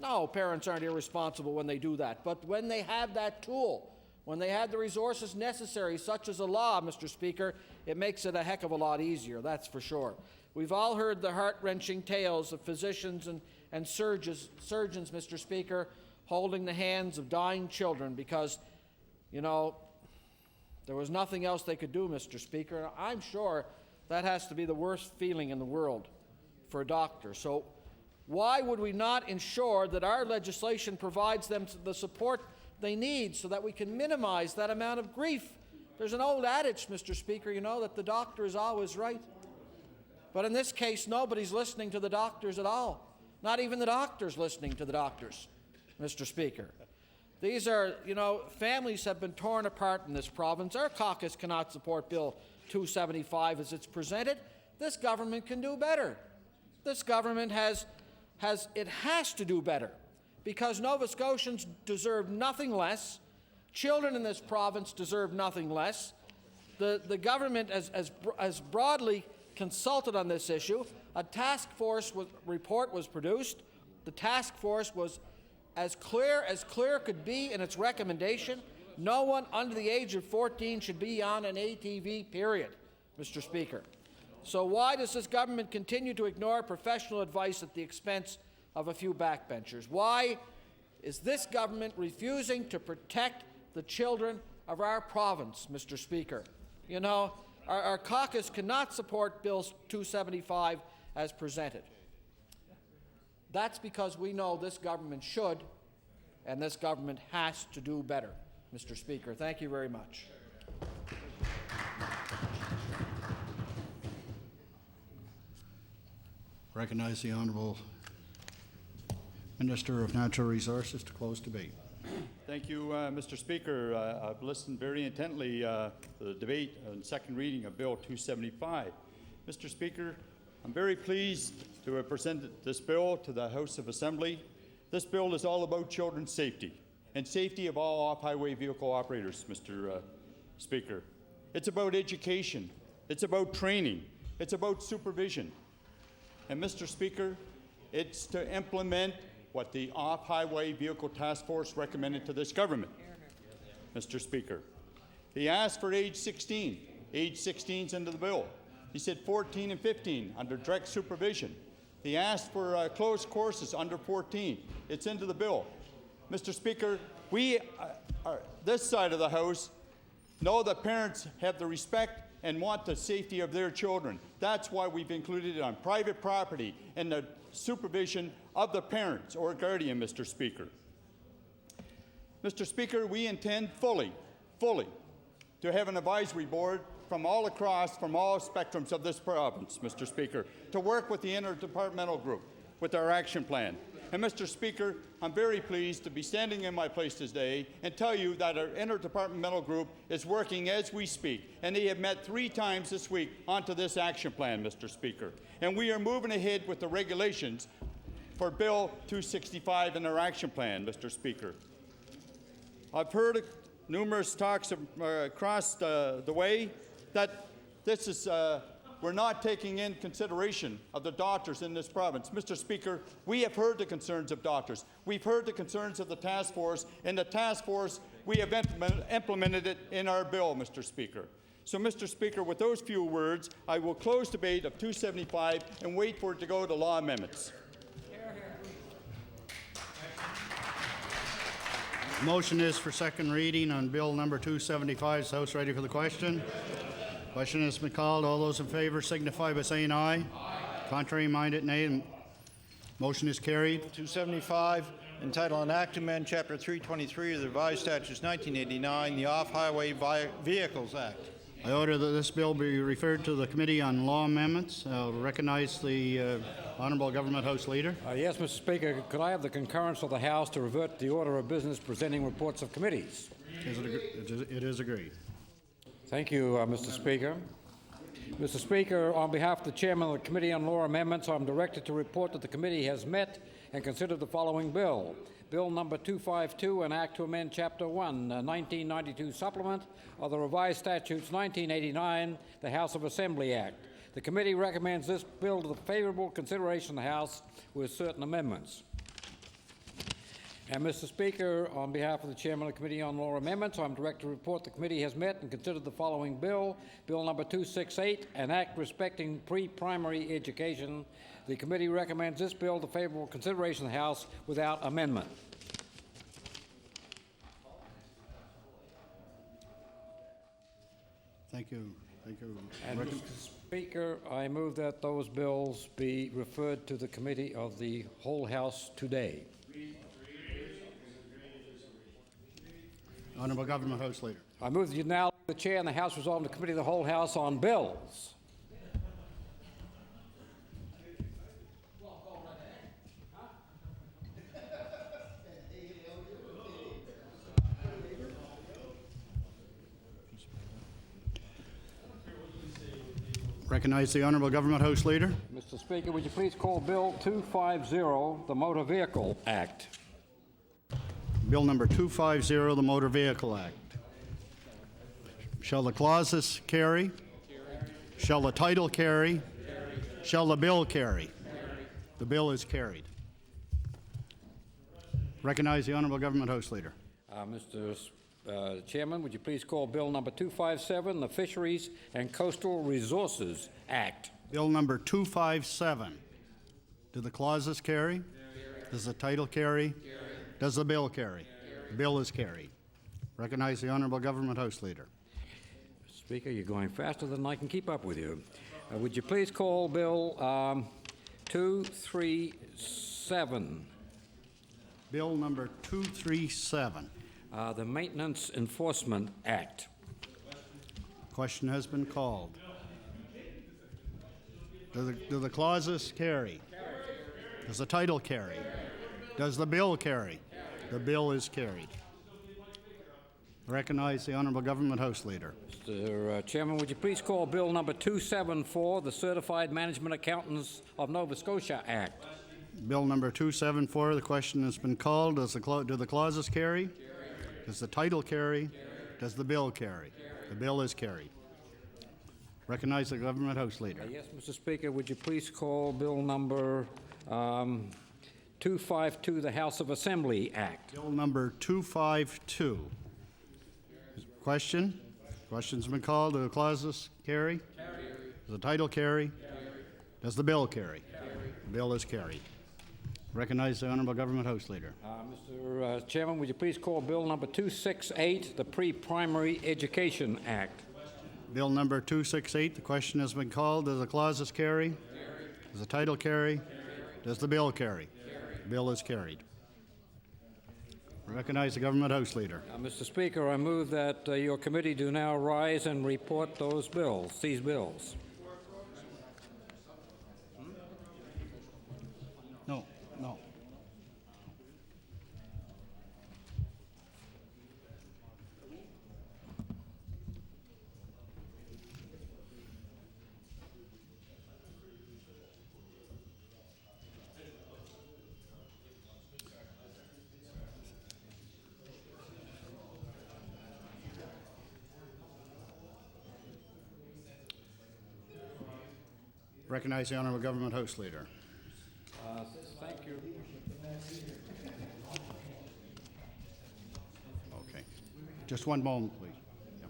No, parents aren't irresponsible when they do that. But when they have that tool, when they have the resources necessary, such as a law, Mr. Speaker, it makes it a heck of a lot easier, that's for sure. We've all heard the heart-wrenching tales of physicians and surgeons, Mr. Speaker, holding the hands of dying children because, you know, there was nothing else they could do, Mr. Speaker. I'm sure that has to be the worst feeling in the world for a doctor. So why would we not ensure that our legislation provides them the support they need so that we can minimize that amount of grief? There's an old adage, Mr. Speaker, you know, that the doctor is always right. But in this case, nobody's listening to the doctors at all. Not even the doctors listening to the doctors, Mr. Speaker. These are, you know, families have been torn apart in this province. Our caucus cannot support Bill 275 as it's presented. This government can do better. This government has to do better because Nova Scotians deserve nothing less. Children in this province deserve nothing less. The government has broadly consulted on this issue. A task force report was produced. The task force was as clear could be in its recommendation. No one under the age of 14 should be on an ATV, period, Mr. Speaker. So why does this government continue to ignore professional advice at the expense of a few backbenchers? Why is this government refusing to protect the children of our province, Mr. Speaker? You know, our caucus cannot support Bill 275 as presented. That's because we know this government should, and this government has to do better, Mr. Speaker. Thank you very much. Recognize the Honourable Minister of Natural Resources to close debate. Thank you, Mr. Speaker. I've listened very intently to the debate on second reading of Bill 275. Mr. Speaker, I'm very pleased to have presented this bill to the House of Assembly. This bill is all about children's safety and safety of all off-highway vehicle operators, Mr. Speaker. It's about education. It's about training. It's about supervision. And Mr. Speaker, it's to implement what the Off-Highway Vehicle Task Force recommended to this government. Mr. Speaker, he asked for age 16. Age 16's into the bill. He said 14 and 15 under direct supervision. He asked for closed courses under 14. It's into the bill. Mr. Speaker, we, this side of the House, know that parents have the respect and want the safety of their children. That's why we've included it on private property and the supervision of the parents or guardian, Mr. Speaker. Mr. Speaker, we intend fully to have an advisory board from all across, from all spectrums of this province, Mr. Speaker, to work with the interdepartmental group with our action plan. And Mr. Speaker, I'm very pleased to be standing in my place today and tell you that our interdepartmental group is working as we speak, and they have met 3 times this week onto this action plan, Mr. Speaker. And we are moving ahead with the regulations for Bill 265 in our action plan, Mr. Speaker. I've heard numerous talks across the way that this is we're not taking in consideration of the doctors in this province. Mr. Speaker, we have heard the concerns of doctors. We've heard the concerns of the task force, and the task force, we have implemented it in our bill, Mr. Speaker. So, Mr. Speaker, with those few words, I will close debate of 275 and wait for it to go to law amendments. Motion is for second reading on Bill number 275. Is the House ready for the question? Question has been called. All those in favor signify by saying aye. Aye. Contrary minded, nay. Motion is carried. 275, entitled An Act to Amend Chapter 323 of the Revised Statutes 1989, the Off-Highway Vehicles Act. I order that this bill be referred to the Committee on Law Amendments. I'll recognize the Honourable Government House Leader. Yes, Mr. Speaker. Could I have the concurrence of the House to revert to the order of business presenting reports of committees? It is agreed. Thank you, Mr. Speaker. Mr. Speaker, on behalf of the Chairman of the Committee on Law Amendments, I'm directed to report that the committee has met and considered the following bill. Bill number 252, an Act to amend Chapter 1, 1992 supplement of the Revised Statutes 1989, the House of Assembly Act. The committee recommends this bill to the favorable consideration of the House with certain amendments. And, Mr. Speaker, on behalf of the Chairman of the Committee on Law Amendments, I'm directed to report the committee has met and considered the following bill, Bill number 268, an Act respecting pre-primary education. The committee recommends this bill to favorable consideration of the House without amendment. Thank you. Thank you. And, Mr. Speaker, I move that those bills be referred to the Committee of the Whole House today. Honourable Government House Leader. I move that you now, the Chair and the House resolve in the Committee of the Whole House on bills. Recognize the Honourable Government House Leader. Mr. Speaker, would you please call Bill 250, the Motor Vehicle Act? Bill number 250, the Motor Vehicle Act. Shall the clauses carry? Shall the title carry? Shall the bill carry? The bill is carried. Recognize the Honourable Government House Leader. Mr. Chairman, would you please call Bill number 257, the Fisheries and Coastal Resources Act? Bill number 257. Do the clauses carry? Does the title carry? Does the bill carry? The bill is carried. Recognize the Honourable Government House Leader. Speaker, you're going faster than I can keep up with you. Would you please call Bill 237? Bill number 237. The Maintenance Enforcement Act. Question has been called. Do the clauses carry? Does the title carry? Does the bill carry? The bill is carried. Recognize the Honourable Government House Leader. Mr. Chairman, would you please call Bill number 274, the Certified Management Accountants of Nova Scotia Act? Bill number 274. The question has been called. Do the clauses carry? Does the title carry? Does the bill carry? The bill is carried. Recognize the Government House Leader. Yes, Mr. Speaker, would you please call Bill number 252, the House of Assembly Act? Bill number 252. Question? Question's been called. Do the clauses carry? Does the title carry? Does the bill carry? The bill is carried. Recognize the Honourable Government House Leader. Mr. Chairman, would you please call Bill number 268, the Pre-Primary Education Act? Bill number 268. The question has been called. Does the clauses carry? Does the title carry? Does the bill carry? The bill is carried. Recognize the Government House Leader. Mr. Speaker, I move that your committee do now rise and report these bills. No. Recognize the Honourable Government House Leader. Thank you. Okay. Just one moment, please. Yeah.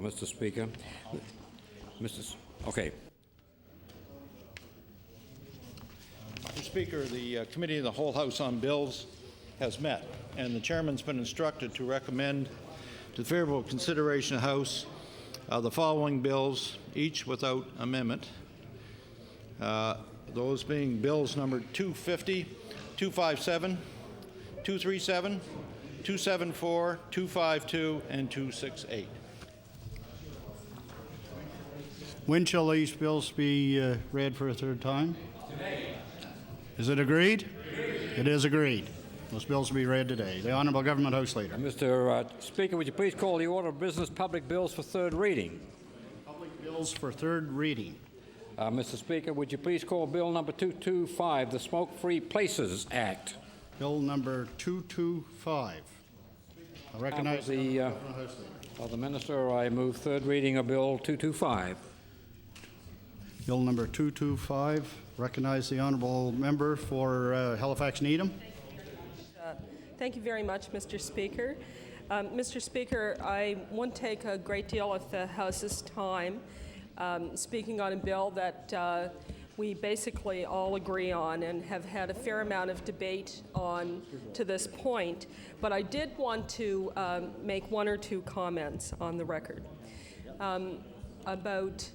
Mr. Speaker. Okay. Mr. Speaker, the Committee of the Whole House on Bills has met, and the Chairman's been instructed to recommend to the favorable consideration of the House the following bills, each without amendment. Those being bills number 250, 257, 237, 274, 252, and 268. When shall these bills be read for a third time? Today. Is it agreed? It is agreed. Those bills will be read today. The Honourable Government House Leader. Mr. Speaker, would you please call the order of business public bills for third reading? Public bills for third reading. Mr. Speaker, would you please call Bill number 225, the Smoke-Free Places Act? Bill number 225. I recognize the House Leader. The Minister, I move third reading of Bill 225. Bill number 225. Recognize the Honourable Member for Halifax Needham. Thank you very much, Mr. Speaker. Mr. Speaker, I won't take a great deal of the House's time speaking on a bill that we basically all agree on and have had a fair amount of debate on to this point, but I did want to make one or two comments on the record about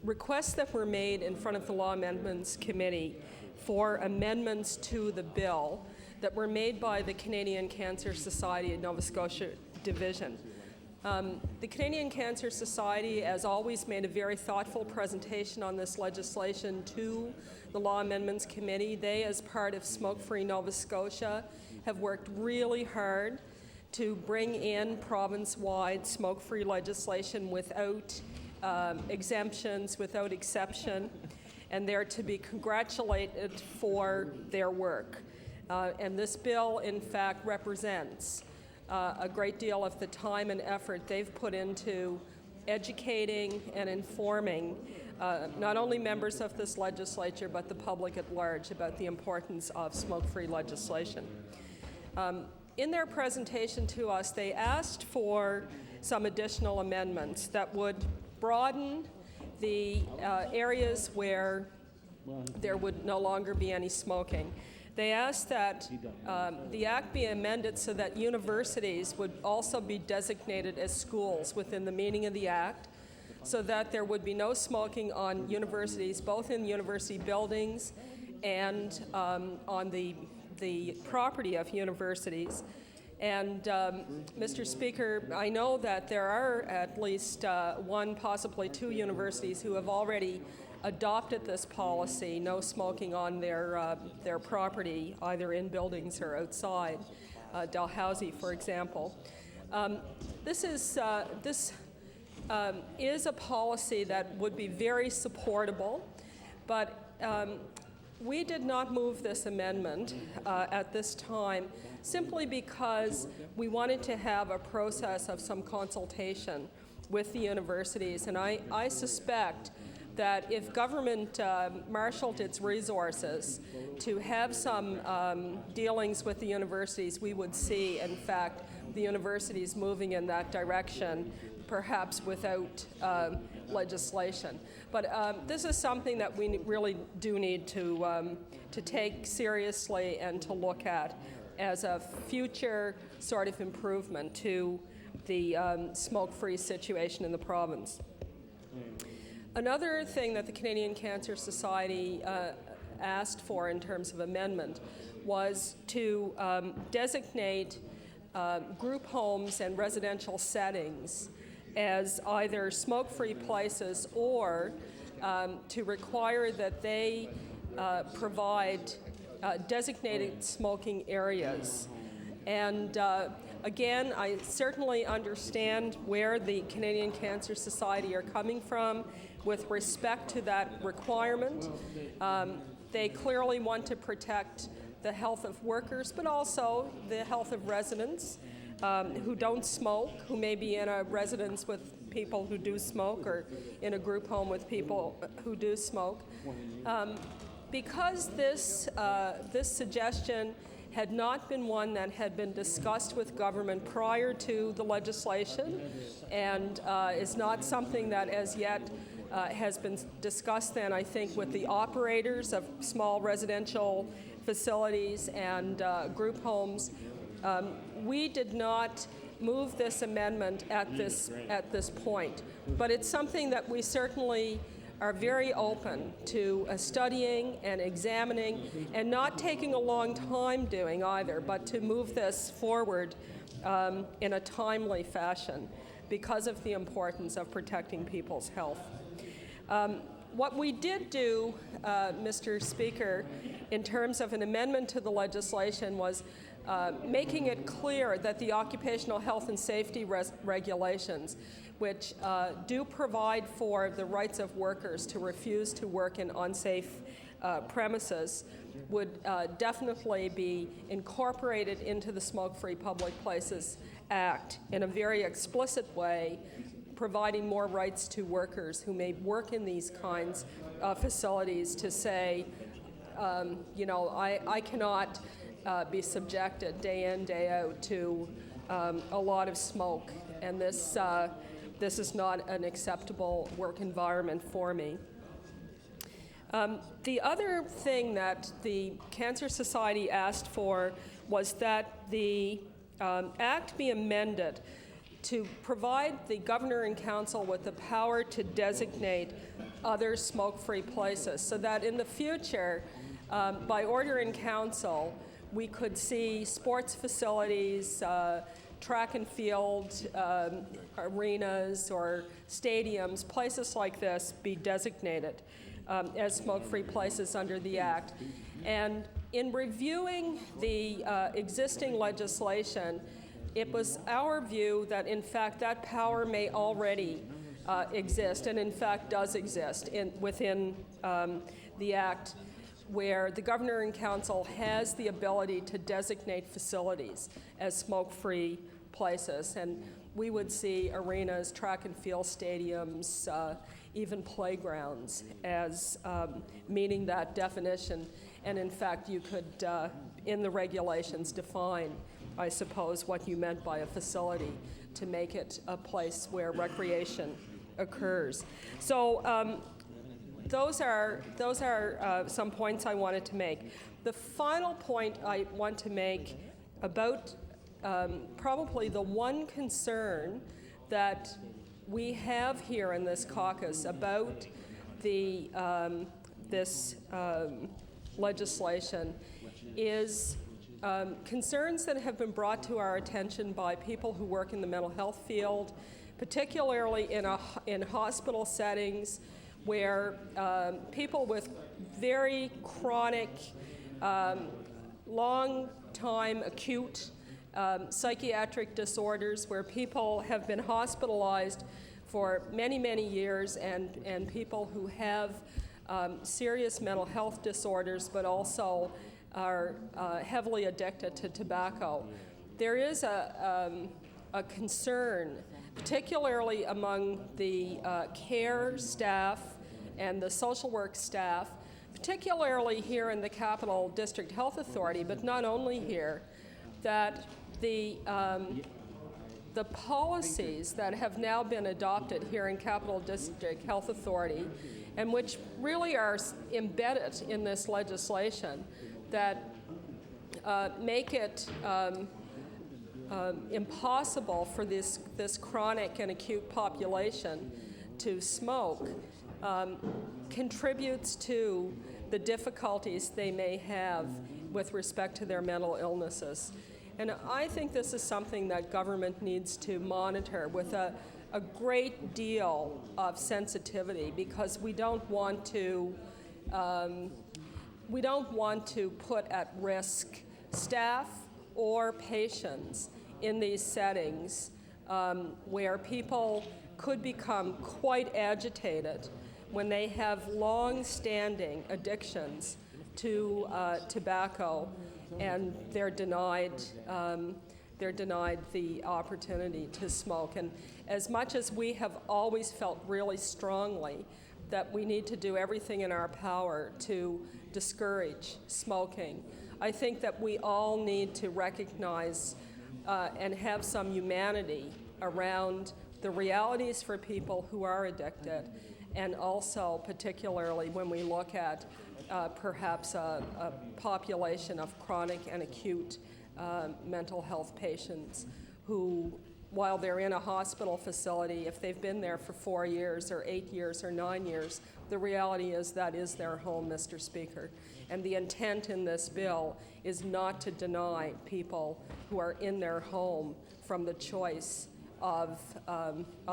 requests that were made in front of the Law Amendments Committee for amendments to the bill that were made by the Canadian Cancer Society of Nova Scotia Division. The Canadian Cancer Society, as always, made a very thoughtful presentation on this legislation to the Law Amendments Committee. They, as part of Smoke Free Nova Scotia, have worked really hard to bring in province-wide smoke-free legislation without exemptions, without exception, and they're to be congratulated for their work. And this bill, in fact, represents a great deal of the time and effort they've put into educating and informing not only members of this legislature, but the public at large about the importance of smoke-free legislation. In their presentation to us, they asked for some additional amendments that would broaden the areas where there would no longer be any smoking. They asked that the Act be amended so that universities would also be designated as schools within the meaning of the Act, so that there would be no smoking on universities, both in university buildings and on the property of universities. And Mr. Speaker, I know that there are at least one, possibly two universities who have already adopted this policy, no smoking on their property, either in buildings or outside. Dalhousie, for example. This is a policy that would be very supportable, but we did not move this amendment at this time simply because we wanted to have a process of some consultation with the universities, and I suspect that if government marshaled its resources to have some dealings with the universities, we would see, in fact, the universities moving in that direction, perhaps without legislation. But this is something that we really do need to take seriously and to look at as a future sort of improvement to the smoke-free situation in the province. Another thing that the Canadian Cancer Society asked for in terms of amendment was to designate group homes and residential settings as either smoke-free places or to require that they provide designated smoking areas. And again, I certainly understand where the Canadian Cancer Society are coming from with respect to that requirement. They clearly want to protect the health of workers, but also the health of residents who don't smoke, who may be in a residence with people who do smoke or in a group home with people who do smoke. Because this suggestion had not been one that had been discussed with government prior to the legislation and is not something that as yet has been discussed then, I think, with the operators of small residential facilities and group homes. We did not move this amendment at this point, but it's something that we certainly are very open to studying and examining and not taking a long time doing either, but to move this forward in a timely fashion because of the importance of protecting people's health. What we did do, Mr. Speaker, in terms of an amendment to the legislation was making it clear that the occupational health and safety regulations, which do provide for the rights of workers to refuse to work in unsafe premises, would definitely be incorporated into the Smoke-Free Public Places Act in a very explicit way, providing more rights to workers who may work in these kinds of facilities to say, I cannot be subjected day in, day out to a lot of smoke, and this is not an acceptable work environment for me. The other thing that the Cancer Society asked for was that the Act be amended to provide the Governor and Council with the power to designate other smoke-free places so that in the future, by order in Council, we could see sports facilities, track and field arenas or stadiums, places like this be designated as smoke-free places under the Act. And in reviewing the existing legislation, it was our view that, in fact, that power may already exist, and in fact does exist within the Act, where the Governor and Council has the ability to designate facilities as smoke-free places. And we would see arenas, track and field stadiums, even playgrounds as meeting that definition. And in fact, you could, in the regulations, define, I suppose, what you meant by a facility to make it a place where recreation occurs. So those are some points I wanted to make. The final point I want to make about probably the one concern that we have here in this caucus about the this legislation is concerns that have been brought to our attention by people who work in the mental health field, particularly in hospital settings where people with very chronic, long-time acute psychiatric disorders, where people have been hospitalized for many, many years, and people who have serious mental health disorders, but also are heavily addicted to tobacco. There is a concern, particularly among the care staff and the social work staff, particularly here in the Capital District Health Authority, but not only here, that the policies that have now been adopted here in Capital District Health Authority, and which really are embedded in this legislation, that make it impossible for this chronic and acute population to smoke, contributes to the difficulties they may have with respect to their mental illnesses. And I think this is something that government needs to monitor with a great deal of sensitivity, because we don't want to put at risk staff or patients in these settings where people could become quite agitated when they have long-standing addictions to tobacco, and they're denied the opportunity to smoke. And as much as we have always felt really strongly that we need to do everything in our power to discourage smoking, I think that we all need to recognize and have some humanity around the realities for people who are addicted, and also particularly when we look at perhaps a population of chronic and acute mental health patients who, while they're in a hospital facility, if they've been there for 4 years or 8 years or 9 years, the reality is that is their home, Mr. Speaker. And the intent in this bill is not to deny people who are in their home from the choice of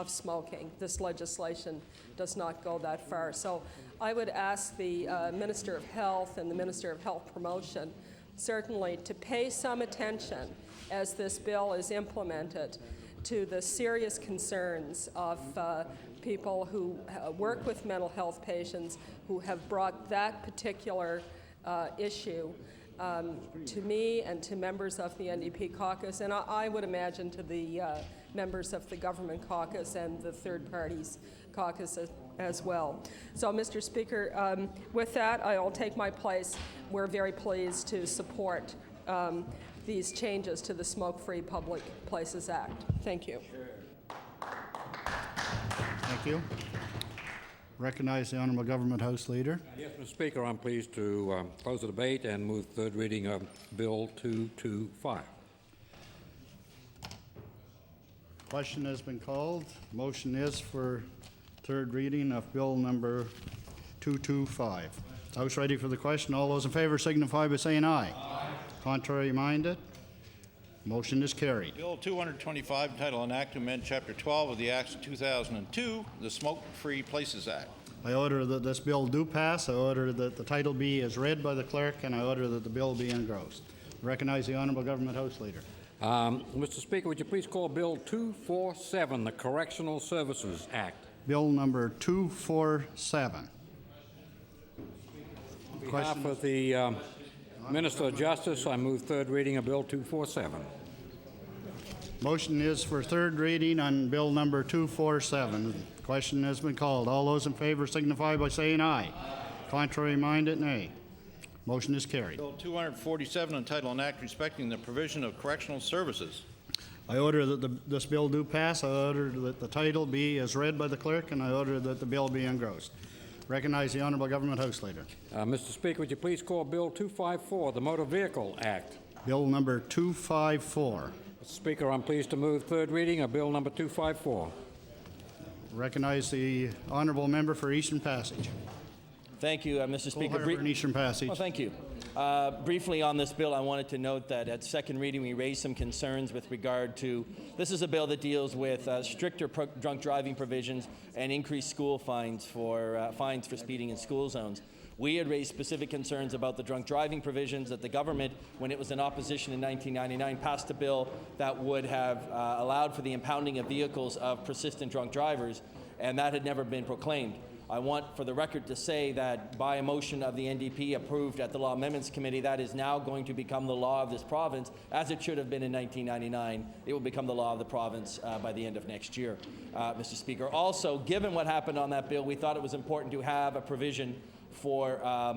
smoking. This legislation does not go that far. So I would ask the Minister of Health and the Minister of Health Promotion certainly to pay some attention as this bill is implemented to the serious concerns of people who work with mental health patients, who have brought that particular issue to me and to members of the NDP caucus, and I would imagine to the members of the government caucus and the third parties caucus as well. So, Mr. Speaker, with that, I'll take my place. We're very pleased to support these changes to the Smoke-Free Public Places Act. Thank you. Thank you. Recognize the Honourable Government House Leader. Yes, Mr. Speaker, I'm pleased to close the debate and move third reading of Bill 225. Question has been called. Motion is for third reading of Bill number 225. House ready for the question. All those in favour signify by saying aye. Aye. Contrary minded? Motion is carried. Bill 225, entitled An Act to Amend Chapter 12 of the Acts of 2002, the Smoke-Free Places Act. I order that this bill do pass. I order that the title be as read by the clerk, and I order that the bill be engrossed. Recognize the Honourable Government House Leader. Mr. Speaker, would you please call Bill 247, the Correctional Services Act? Bill number 247. On behalf of the Minister of Justice, I move third reading of Bill 247. Motion is for third reading on Bill number 247. The question has been called. All those in favour signify by saying aye. Aye. Contrary minded, nay. Motion is carried. Bill 247, entitled An Act Respecting the Provision of Correctional Services. I order that this bill do pass. I order that the title be as read by the clerk, and I order that the bill be engrossed. Recognize the Honourable Government House Leader. Mr. Speaker, would you please call Bill 254, the Motor Vehicle Act? Bill number 254. Mr. Speaker, I'm pleased to move third reading of Bill number 254. Recognize the Honourable Member for Eastern Passage. Thank you, Mr. Speaker. Eastern Passage. Well, thank you. Briefly on this bill, I wanted to note that at second reading we raised some concerns with regard to, this is a bill that deals with stricter drunk driving provisions and increased school fines for speeding in school zones. We had raised specific concerns about the drunk driving provisions that the government, when it was in opposition in 1999, passed a bill that would have allowed for the impounding of vehicles of persistent drunk drivers, and that had never been proclaimed. I want for the record to say that by a motion of the NDP approved at the Law Amendments Committee, that is now going to become the law of this province, as it should have been in 1999. It will become the law of the province by the end of next year, Mr. Speaker. Also, given what happened on that bill, we thought it was important to have a provision for a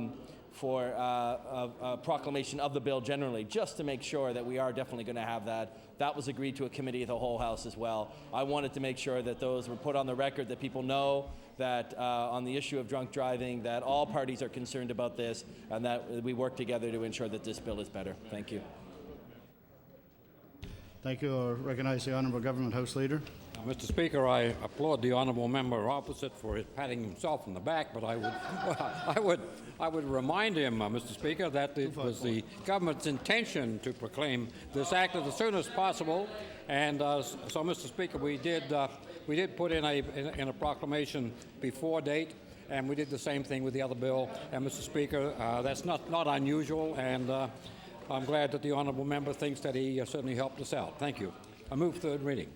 proclamation of the bill generally, just to make sure that we are definitely going to have that. That was agreed to a committee of the whole House as well. I wanted to make sure that those were put on the record, that people know that on the issue of drunk driving, that all parties are concerned about this, and that we work together to ensure that this bill is better. Thank you. Thank you. I recognize the Honourable Government House Leader. Mr. Speaker, I applaud the honourable member opposite for his patting himself on the back, but I would remind him, Mr. Speaker, that it was the government's intention to proclaim this act as soon as possible, and so, Mr. Speaker, we did put in a proclamation before date, and we did the same thing with the other bill. And Mr. Speaker, that's not unusual, and I'm glad that the honourable member thinks that he certainly helped us out. Thank you. I move third reading.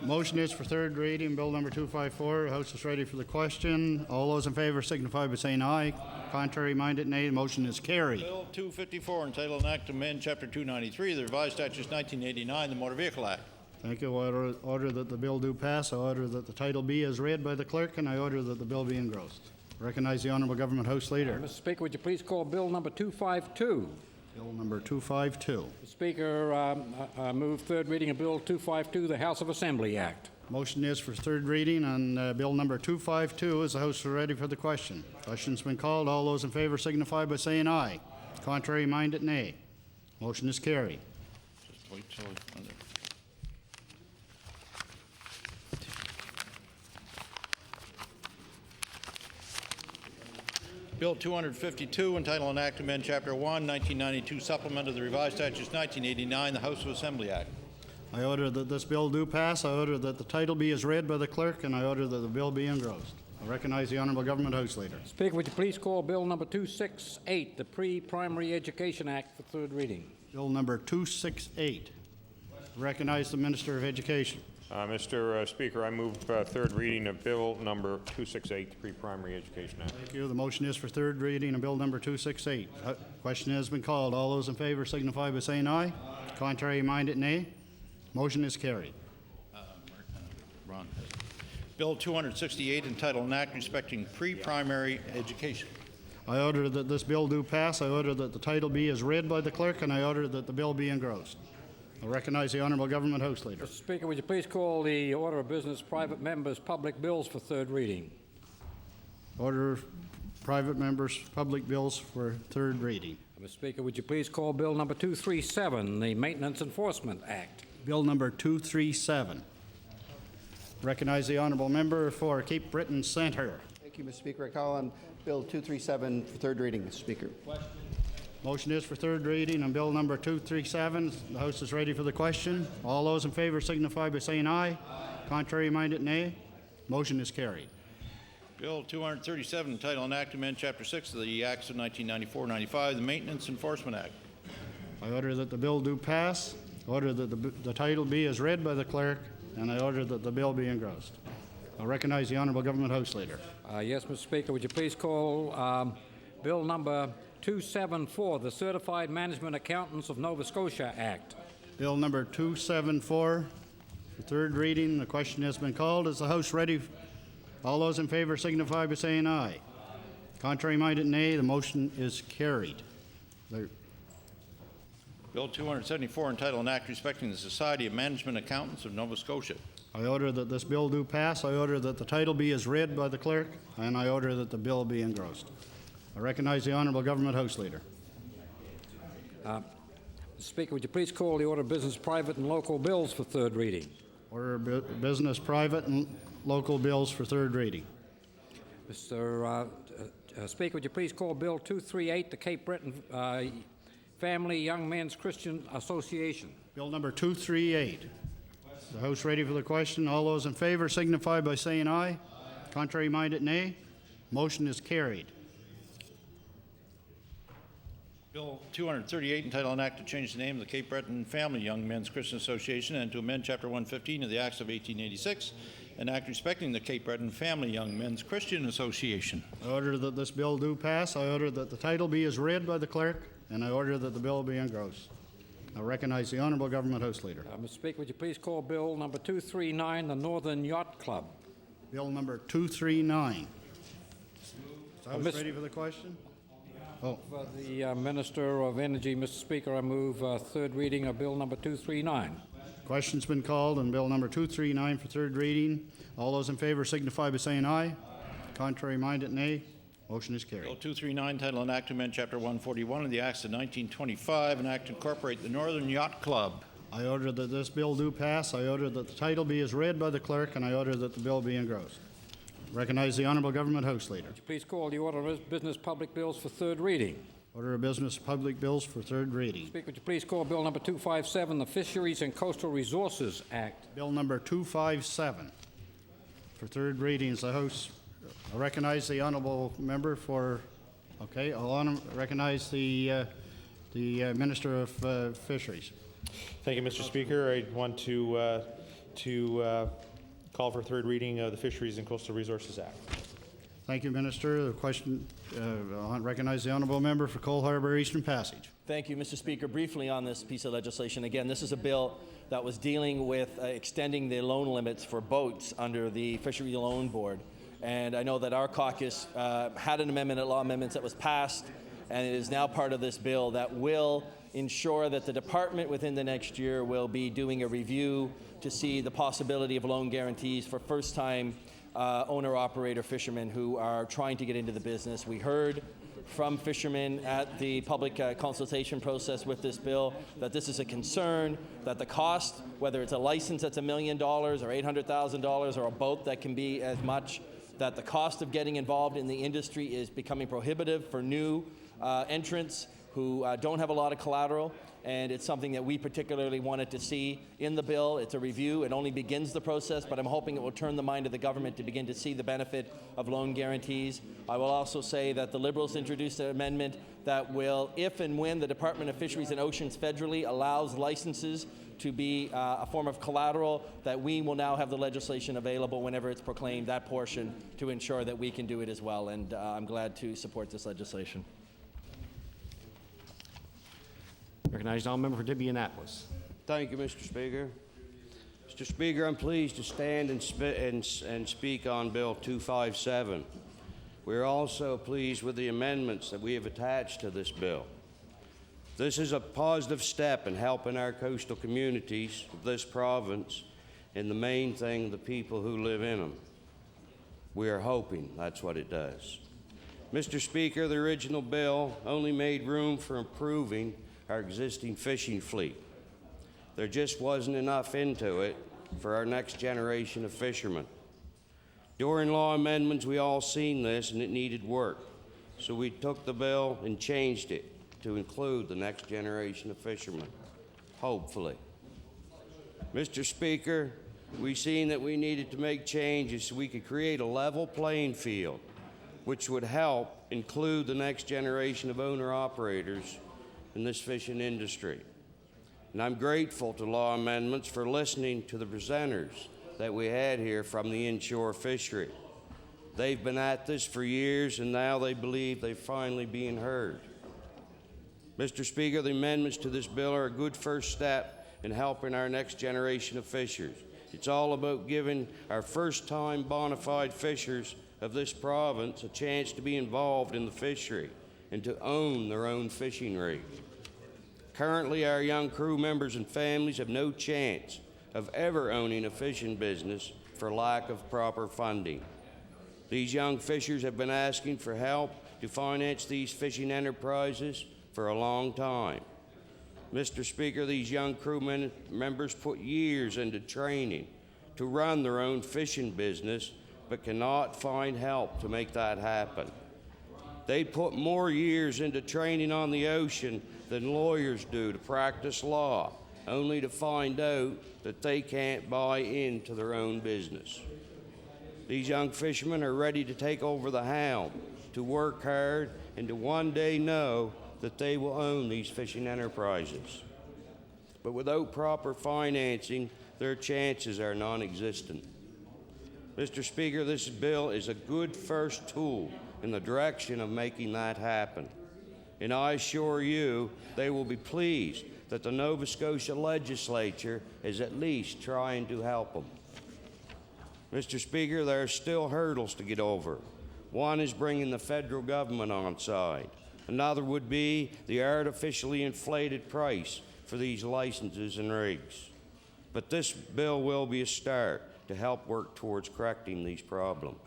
Motion is for third reading. Bill number 254. The House is ready for the question. All those in favour signify by saying aye. Contrary minded, nay. The motion is carried. Bill 254, entitled An Act to Amend Chapter 293 of the Revised Statutes 1989, the Motor Vehicle Act. Thank you. I order that the bill do pass. I order that the title be as read by the clerk, and I order that the bill be engrossed. I recognize the Honourable Government House Leader. Mr. Speaker, would you please call Bill number 252? Bill number 252. Mr. Speaker, I move third reading of Bill 252, the House of Assembly Act. Motion is for third reading on Bill number 252. Is the House ready for the question? Question's been called. All those in favour signify by saying aye. Contrary minded, nay. Motion is carried. Just wait till Bill 252, entitled An Act to Amend Chapter 1, 1992 Supplement of the Revised Statutes 1989, the House of Assembly Act. I order that this bill do pass. I order that the title be as read by the clerk, and I order that the bill be engrossed. I recognize the Honourable Government House Leader. Speaker, would you please call Bill number 268, the Pre-Primary Education Act, for third reading? Bill number 268. Recognize the Minister of Education. Mr. Speaker, I move third reading of Bill number 268, the Pre-Primary Education Act. Thank you. The motion is for third reading of Bill number 268. Question has been called. All those in favour signify by saying aye. Contrary minded, nay. Motion is carried. Ron. Bill 268, entitled An Act Respecting Pre-Primary Education. I order that this bill do pass. I order that the title be as read by the clerk, and I order that the bill be engrossed. I recognize the Honourable Government House Leader. Mr. Speaker, would you please call the Order of Business Private Members Public Bills for third reading? Order of Private Members Public Bills for third reading. Mr. Speaker, would you please call Bill number 237, the Maintenance Enforcement Act? Bill number 237. Recognize the Honourable Member for Cape Breton Centre. Thank you, Mr. Speaker. I call on Bill 237 for third reading, Mr. Speaker. Motion is for third reading on Bill number 237. The House is ready for the question. All those in favour signify by saying aye. Contrary minded, nay. Motion is carried. Bill 237, entitled An Act to Amend Chapter 6 of the Acts of 1994-95, the Maintenance Enforcement Act. I order that the bill do pass. Order that the title be as read by the clerk, and I order that the bill be engrossed. I recognize the Honourable Government House Leader. Yes, Mr. Speaker, would you please call Bill number 274, the Certified Management Accountants of Nova Scotia Act. Bill number 274 for third reading. The question has been called. Is the House ready? All those in favour signify by saying aye. Contrary minded, nay. The motion is carried. Bill 274, entitled An Act Respecting the Society of Management Accountants of Nova Scotia. I order that this bill do pass. I order that the title be as read by the clerk, and I order that the bill be engrossed. I recognize the Honourable Government House Leader. Mr. Speaker, would you please call the Order of Business Private and Local Bills for third reading? Order of Business Private and Local Bills for third reading. Mr. Speaker, would you please call Bill 238, the Cape Breton Family Young Men's Christian Association? Bill number 238. Is the House ready for the question? All those in favour signify by saying aye. Contrary minded, nay. Motion is carried. Bill 238, entitled An Act to Change the Name of the Cape Breton Family Young Men's Christian Association and to amend Chapter 115 of the Acts of 1886 an act respecting the Cape Breton Family Young Men's Christian Association. I order that this bill do pass. I order that the title be as read by the clerk, and I order that the bill be engrossed. I recognize the Honourable Government House Leader. Mr. Speaker, would you please call Bill number 239, the Northern Yacht Club? Bill number 239. I was ready for the question. For the Minister of Energy, Mr. Speaker, I move third reading of Bill number 239. Question's been called on Bill number 239 for third reading. All those in favour signify by saying aye. Contrary minded, nay. Motion is carried. Bill 239, title and act to amend Chapter 141 of the Acts of 1925, an act to incorporate the Northern Yacht Club. I order that this bill do pass. I order that the title be as read by the clerk, and I order that the bill be engrossed. Recognize the Honourable Government House Leader. Would you please call the order of business public bills for third reading? Order of business public bills for third reading. Speaker, would you please call Bill number 257, the Fisheries and Coastal Resources Act? Bill number 257 for third reading. Is the House. I recognize the honourable member for. Okay, I'll recognize the Minister of Fisheries. Thank you, Mr. Speaker. I want to call for third reading of the Fisheries and Coastal Resources Act. Thank you, Minister. The question, I'll recognize the honourable member for Cole Harbour Eastern Passage. Thank you, Mr. Speaker. Briefly on this piece of legislation, again, this is a bill that was dealing with extending the loan limits for boats under the Fishery Loan Board. And I know that our caucus had an amendment at Law Amendments that was passed, and it is now part of this bill that will ensure that the department within the next year will be doing a review to see the possibility of loan guarantees for first-time owner-operator fishermen who are trying to get into the business. We heard from fishermen at the public consultation process with this bill that this is a concern, that the cost, whether it's a license that's $1 million or $800,000 or a boat that can be as much, that the cost of getting involved in the industry is becoming prohibitive for new entrants who don't have a lot of collateral, and it's something that we particularly wanted to see in the bill. It's a review. It only begins the process, but I'm hoping it will turn the mind of the government to begin to see the benefit of loan guarantees. I will also say that the Liberals introduced an amendment that will, if and when the Department of Fisheries and Oceans federally allows licenses to be a form of collateral, that we will now have the legislation available whenever it's proclaimed, that portion, to ensure that we can do it as well. And I'm glad to support this legislation. Recognized all member for Indianapolis. Thank you, Mr. Speaker. Mr. Speaker, I'm pleased to stand and speak on Bill 257. We're also pleased with the amendments that we have attached to this bill. This is a positive step in helping our coastal communities of this province, and the main thing, the people who live in them. We are hoping that's what it does. Mr. Speaker, the original bill only made room for improving our existing fishing fleet. There just wasn't enough into it for our next generation of fishermen. During law amendments, we all seen this, and it needed work. So we took the bill and changed it to include the next generation of fishermen, hopefully. Mr. Speaker, we seen that we needed to make changes so we could create a level playing field, which would help include the next generation of owner-operators in this fishing industry. And I'm grateful to Law Amendments for listening to the presenters that we had here from the inshore fishery. They've been at this for years, and now they believe they're finally being heard. Mr. Speaker, the amendments to this bill are a good first step in helping our next generation of fishers. It's all about giving our first-time bona fide fishers of this province a chance to be involved in the fishery and to own their own fishing rig. Currently, our young crew members and families have no chance of ever owning a fishing business for lack of proper funding. These young fishers have been asking for help to finance these fishing enterprises for a long time. Mr. Speaker, these young crew members put years into training to run their own fishing business, but cannot find help to make that happen. They put more years into training on the ocean than lawyers do to practice law, only to find out that they can't buy into their own business. These young fishermen are ready to take over the helm, to work hard, and to one day know that they will own these fishing enterprises. But without proper financing, their chances are non-existent. Mr. Speaker, this bill is a good first tool in the direction of making that happen. And I assure you they will be pleased that the Nova Scotia legislature is at least trying to help them. Mr. Speaker, there are still hurdles to get over. One is bringing the federal government on side. Another would be the artificially inflated price for these licenses and rigs. But this bill will be a start to help work towards correcting these problems.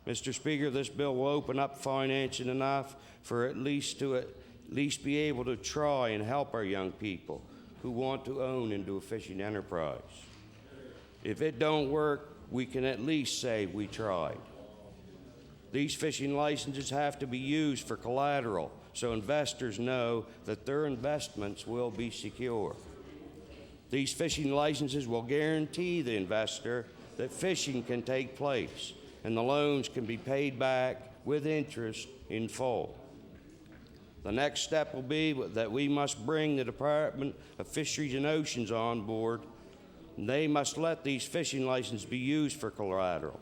Mr. Speaker, this bill will open up financing enough for at least be able to try and help our young people who want to own into a fishing enterprise. If it don't work, we can at least say we tried. These fishing licenses have to be used for collateral so investors know that their investments will be secure. These fishing licenses will guarantee the investor that fishing can take place and the loans can be paid back with interest in full. The next step will be that we must bring the Department of Fisheries and Oceans on board. They must let these fishing licenses be used for collateral.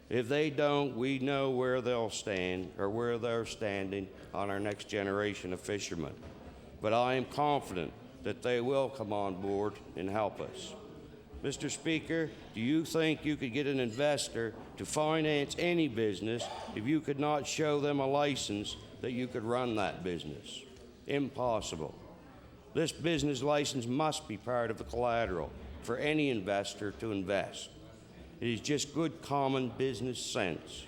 If they don't, we know where they'll stand or where they're standing on our next generation of fishermen. But I am confident that they will come on board and help us. Mr. Speaker, do you think you could get an investor to finance any business if you could not show them a license that you could run that business? Impossible. This business license must be part of the collateral for any investor to invest. It is just good common business sense.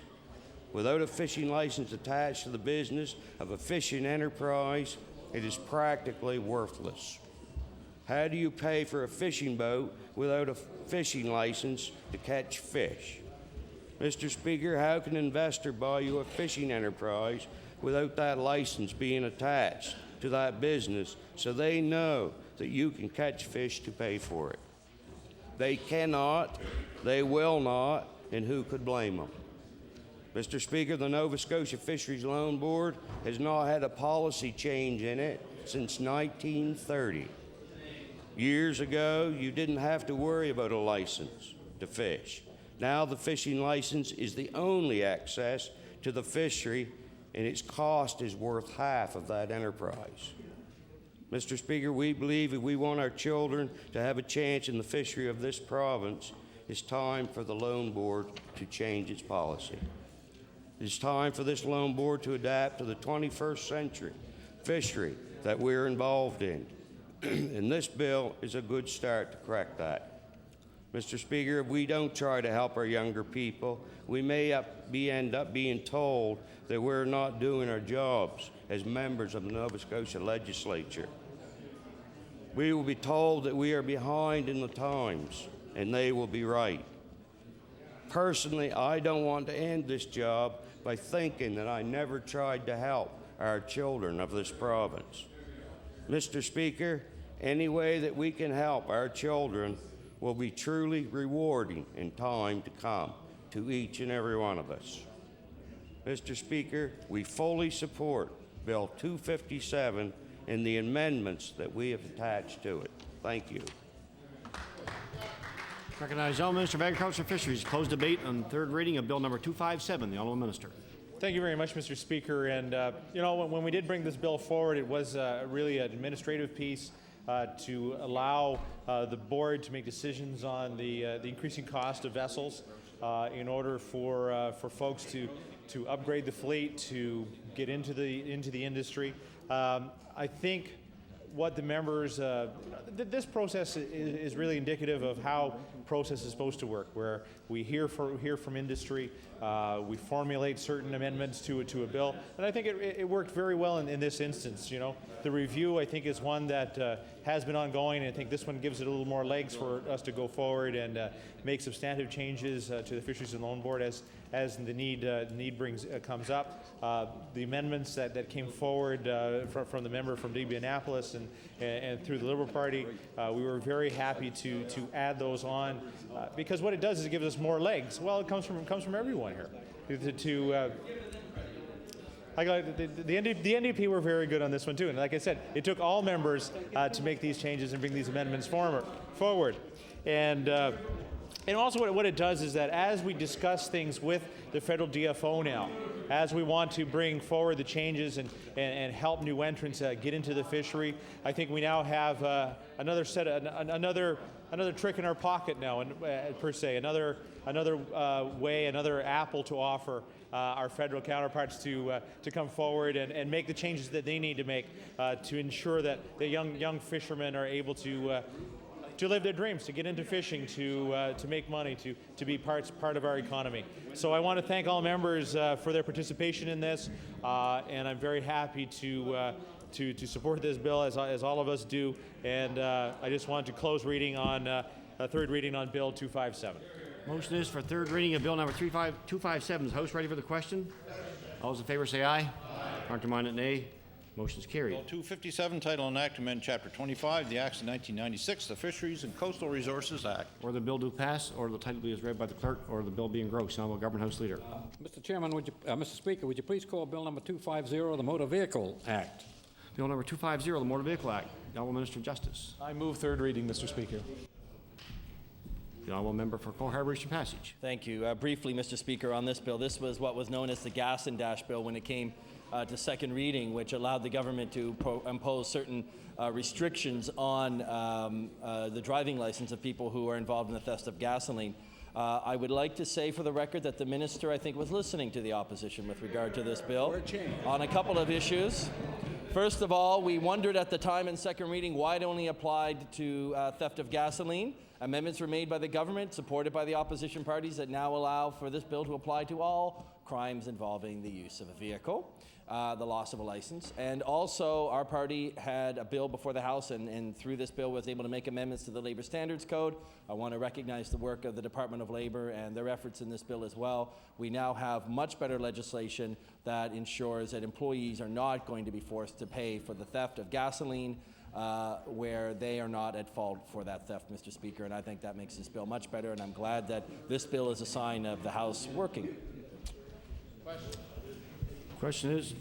Without a fishing license attached to the business of a fishing enterprise, it is practically worthless. How do you pay for a fishing boat without a fishing license to catch fish? Mr. Speaker, how can an investor buy you a fishing enterprise without that license being attached to that business so they know that you can catch fish to pay for it? They cannot, they will not, and who could blame them? Mr. Speaker, the Nova Scotia Fisheries Loan Board has not had a policy change in it since 1930. Years ago, you didn't have to worry about a license to fish. Now the fishing license is the only access to the fishery, and its cost is worth half of that enterprise. Mr. Speaker, we believe if we want our children to have a chance in the fishery of this province, it's time for the Loan Board to change its policy. It's time for this Loan Board to adapt to the 21st century fishery that we're involved in. And this bill is a good start to correct that. Mr. Speaker, if we don't try to help our younger people, we may end up being told that we're not doing our jobs as members of the Nova Scotia legislature. We will be told that we are behind in the times, and they will be right. Personally, I don't want to end this job by thinking that I never tried to help our children of this province. Mr. Speaker, any way that we can help our children will be truly rewarding in time to come to each and every one of us. Mr. Speaker, we fully support Bill 257 and the amendments that we have attached to it. Thank you. Recognize the Minister of Agriculture and Fisheries. Close debate on third reading of Bill number 257. The Honourable Minister. Thank you very much, Mr. Speaker. And, when we did bring this bill forward, it was really an administrative piece to allow the board to make decisions on the increasing cost of vessels in order for folks to upgrade the fleet, to get into the industry. I think what the members, this process is really indicative of how process is supposed to work, where we hear from industry, we formulate certain amendments to a bill, and I think it worked very well in this instance. The review, I think, is one that has been ongoing, and I think this one gives it a little more legs for us to go forward and make substantive changes to the Fisheries and Loan Board as the need comes up. The amendments that came forward from the member from DB Annapolis and through the Liberal Party, we were very happy to add those on because what it does is it gives us more legs. Well, it comes from everyone here. The NDP were very good on this one too, and like I said, it took all members to make these changes and bring these amendments forward. And And also what it does is that as we discuss things with the federal DFO now, as we want to bring forward the changes and help new entrants get into the fishery, I think we now have another trick in our pocket now, per se, another way, another apple to offer our federal counterparts to come forward and make the changes that they need to make to ensure that the young fishermen are able to live their dreams, to get into fishing, to make money, to be part of our economy. So I want to thank all members for their participation in this, and I'm very happy to support this bill as all of us do. And I just want to close reading on third reading on Bill 257. Motion is for third reading of Bill number 257. Is the House ready for the question? All those in favor say aye. Counterminded nay. Motion is carried. Bill 257, title and act to amend Chapter 25, the Acts of 1996, the Fisheries and Coastal Resources Act. Or the bill do pass, or the title be as read by the clerk, or the bill be engrossed. Honorable Government House Leader. Mr. Chairman, Mr. Speaker, would you please call Bill number 250, the Motor Vehicle Act? Bill number 250, the Motor Vehicle Act. The Honorable Minister of Justice. I move third reading, Mr. Speaker. The Honourable Member for Cole Harbour for passage. Thank you. Briefly, Mr. Speaker, on this bill, this was what was known as the Gas and Dash Bill when it came to second reading, which allowed the government to impose certain restrictions on the driving license of people who are involved in the theft of gasoline. I would like to say for the record that the minister, I think, was listening to the opposition with regard to this bill on a couple of issues. First of all, we wondered at the time in second reading why it only applied to theft of gasoline. Amendments were made by the government, supported by the opposition parties, that now allow for this bill to apply to all crimes involving the use of a vehicle, the loss of a license. And also, our party had a bill before the House, and through this bill was able to make amendments to the Labor Standards Code. I want to recognize the work of the Department of Labor and their efforts in this bill as well. We now have much better legislation that ensures that employees are not going to be forced to pay for the theft of gasoline where they are not at fault for that theft, Mr. Speaker, and I think that makes this bill much better, and I'm glad that this bill is a sign of the House working. Question is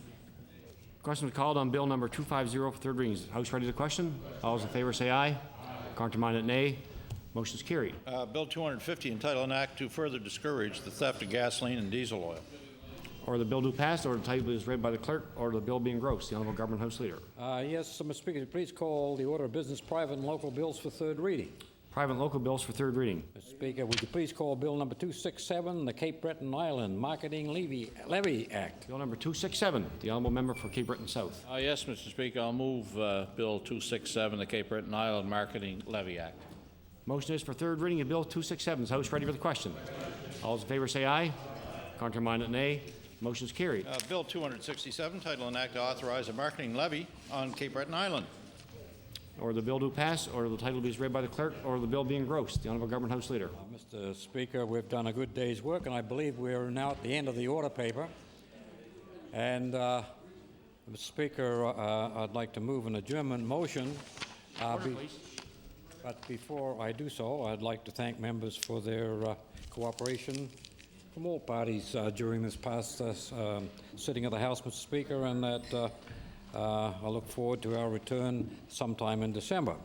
called on Bill number 250 for third reading. Is the House ready to question? All those in favor say aye. Counterminded nay. Motion is carried. Bill 250, entitled an act to further discourage the theft of gasoline and diesel oil. Or the bill do pass, or the title is read by the clerk, or the bill be engrossed. The Honourable Government House Leader. Yes, Mr. Speaker, please call the order of business private and local bills for third reading. Private and local bills for third reading. Mr. Speaker, would you please call Bill number 267, the Cape Breton Island Marketing Levy Act? Bill number 267, the Honourable Member for Cape Breton South. Yes, Mr. Speaker, I'll move Bill 267, the Cape Breton Island Marketing Levy Act. Motion is for third reading of Bill 267. Is the House ready for the question? All those in favor say aye. Counterminded nay. Motion is carried. Bill 267, title and act to authorize a marketing levy on Cape Breton Island. Or the bill do pass, or the title be read by the clerk, or the bill be engrossed. The Honourable Government House Leader. Mr. Speaker, we've done a good day's work, and I believe we're now at the end of the order paper. And, Mr. Speaker, I'd like to move an adjournment motion. But before I do so, I'd like to thank members for their cooperation from all parties during this past sitting of the House, Mr. Speaker, and that I look forward to our return sometime in December.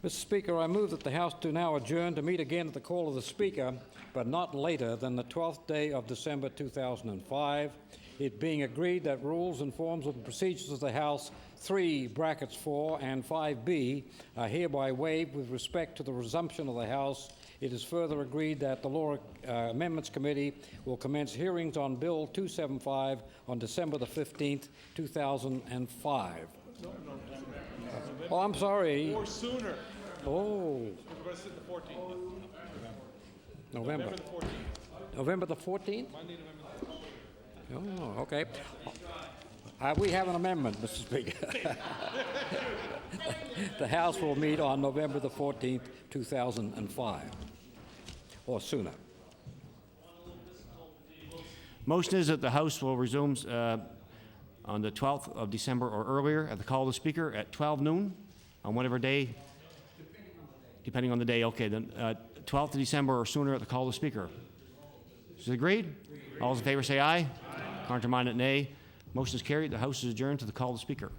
Mr. Speaker, I move that the House do now adjourn to meet again at the call of the Speaker, but not later than the 12th day of December 2005, it being agreed that rules and forms of the procedures of the House 3(4) and 5B are hereby waived with respect to the resumption of the House. It is further agreed that the Law Amendments Committee will commence hearings on Bill 275 on December the 15th, 2005. Oh, I'm sorry. Or sooner. Oh. We're going to sit the 14th. November. The 14th. November the 14th? Monday, November the 14th. Oh, okay. We have an amendment, Mr. Speaker. The House will meet on November the 14th, 2005, or sooner. Motion is that the House will resume on the 12th of December or earlier at the call of the Speaker at 12 noon on whatever day, depending on the day. Okay, then 12th of December or sooner at the call of the Speaker. Is it agreed? All those in favor say aye. Counterminded nay. Motion is carried. The House is adjourned to the call of the Speaker.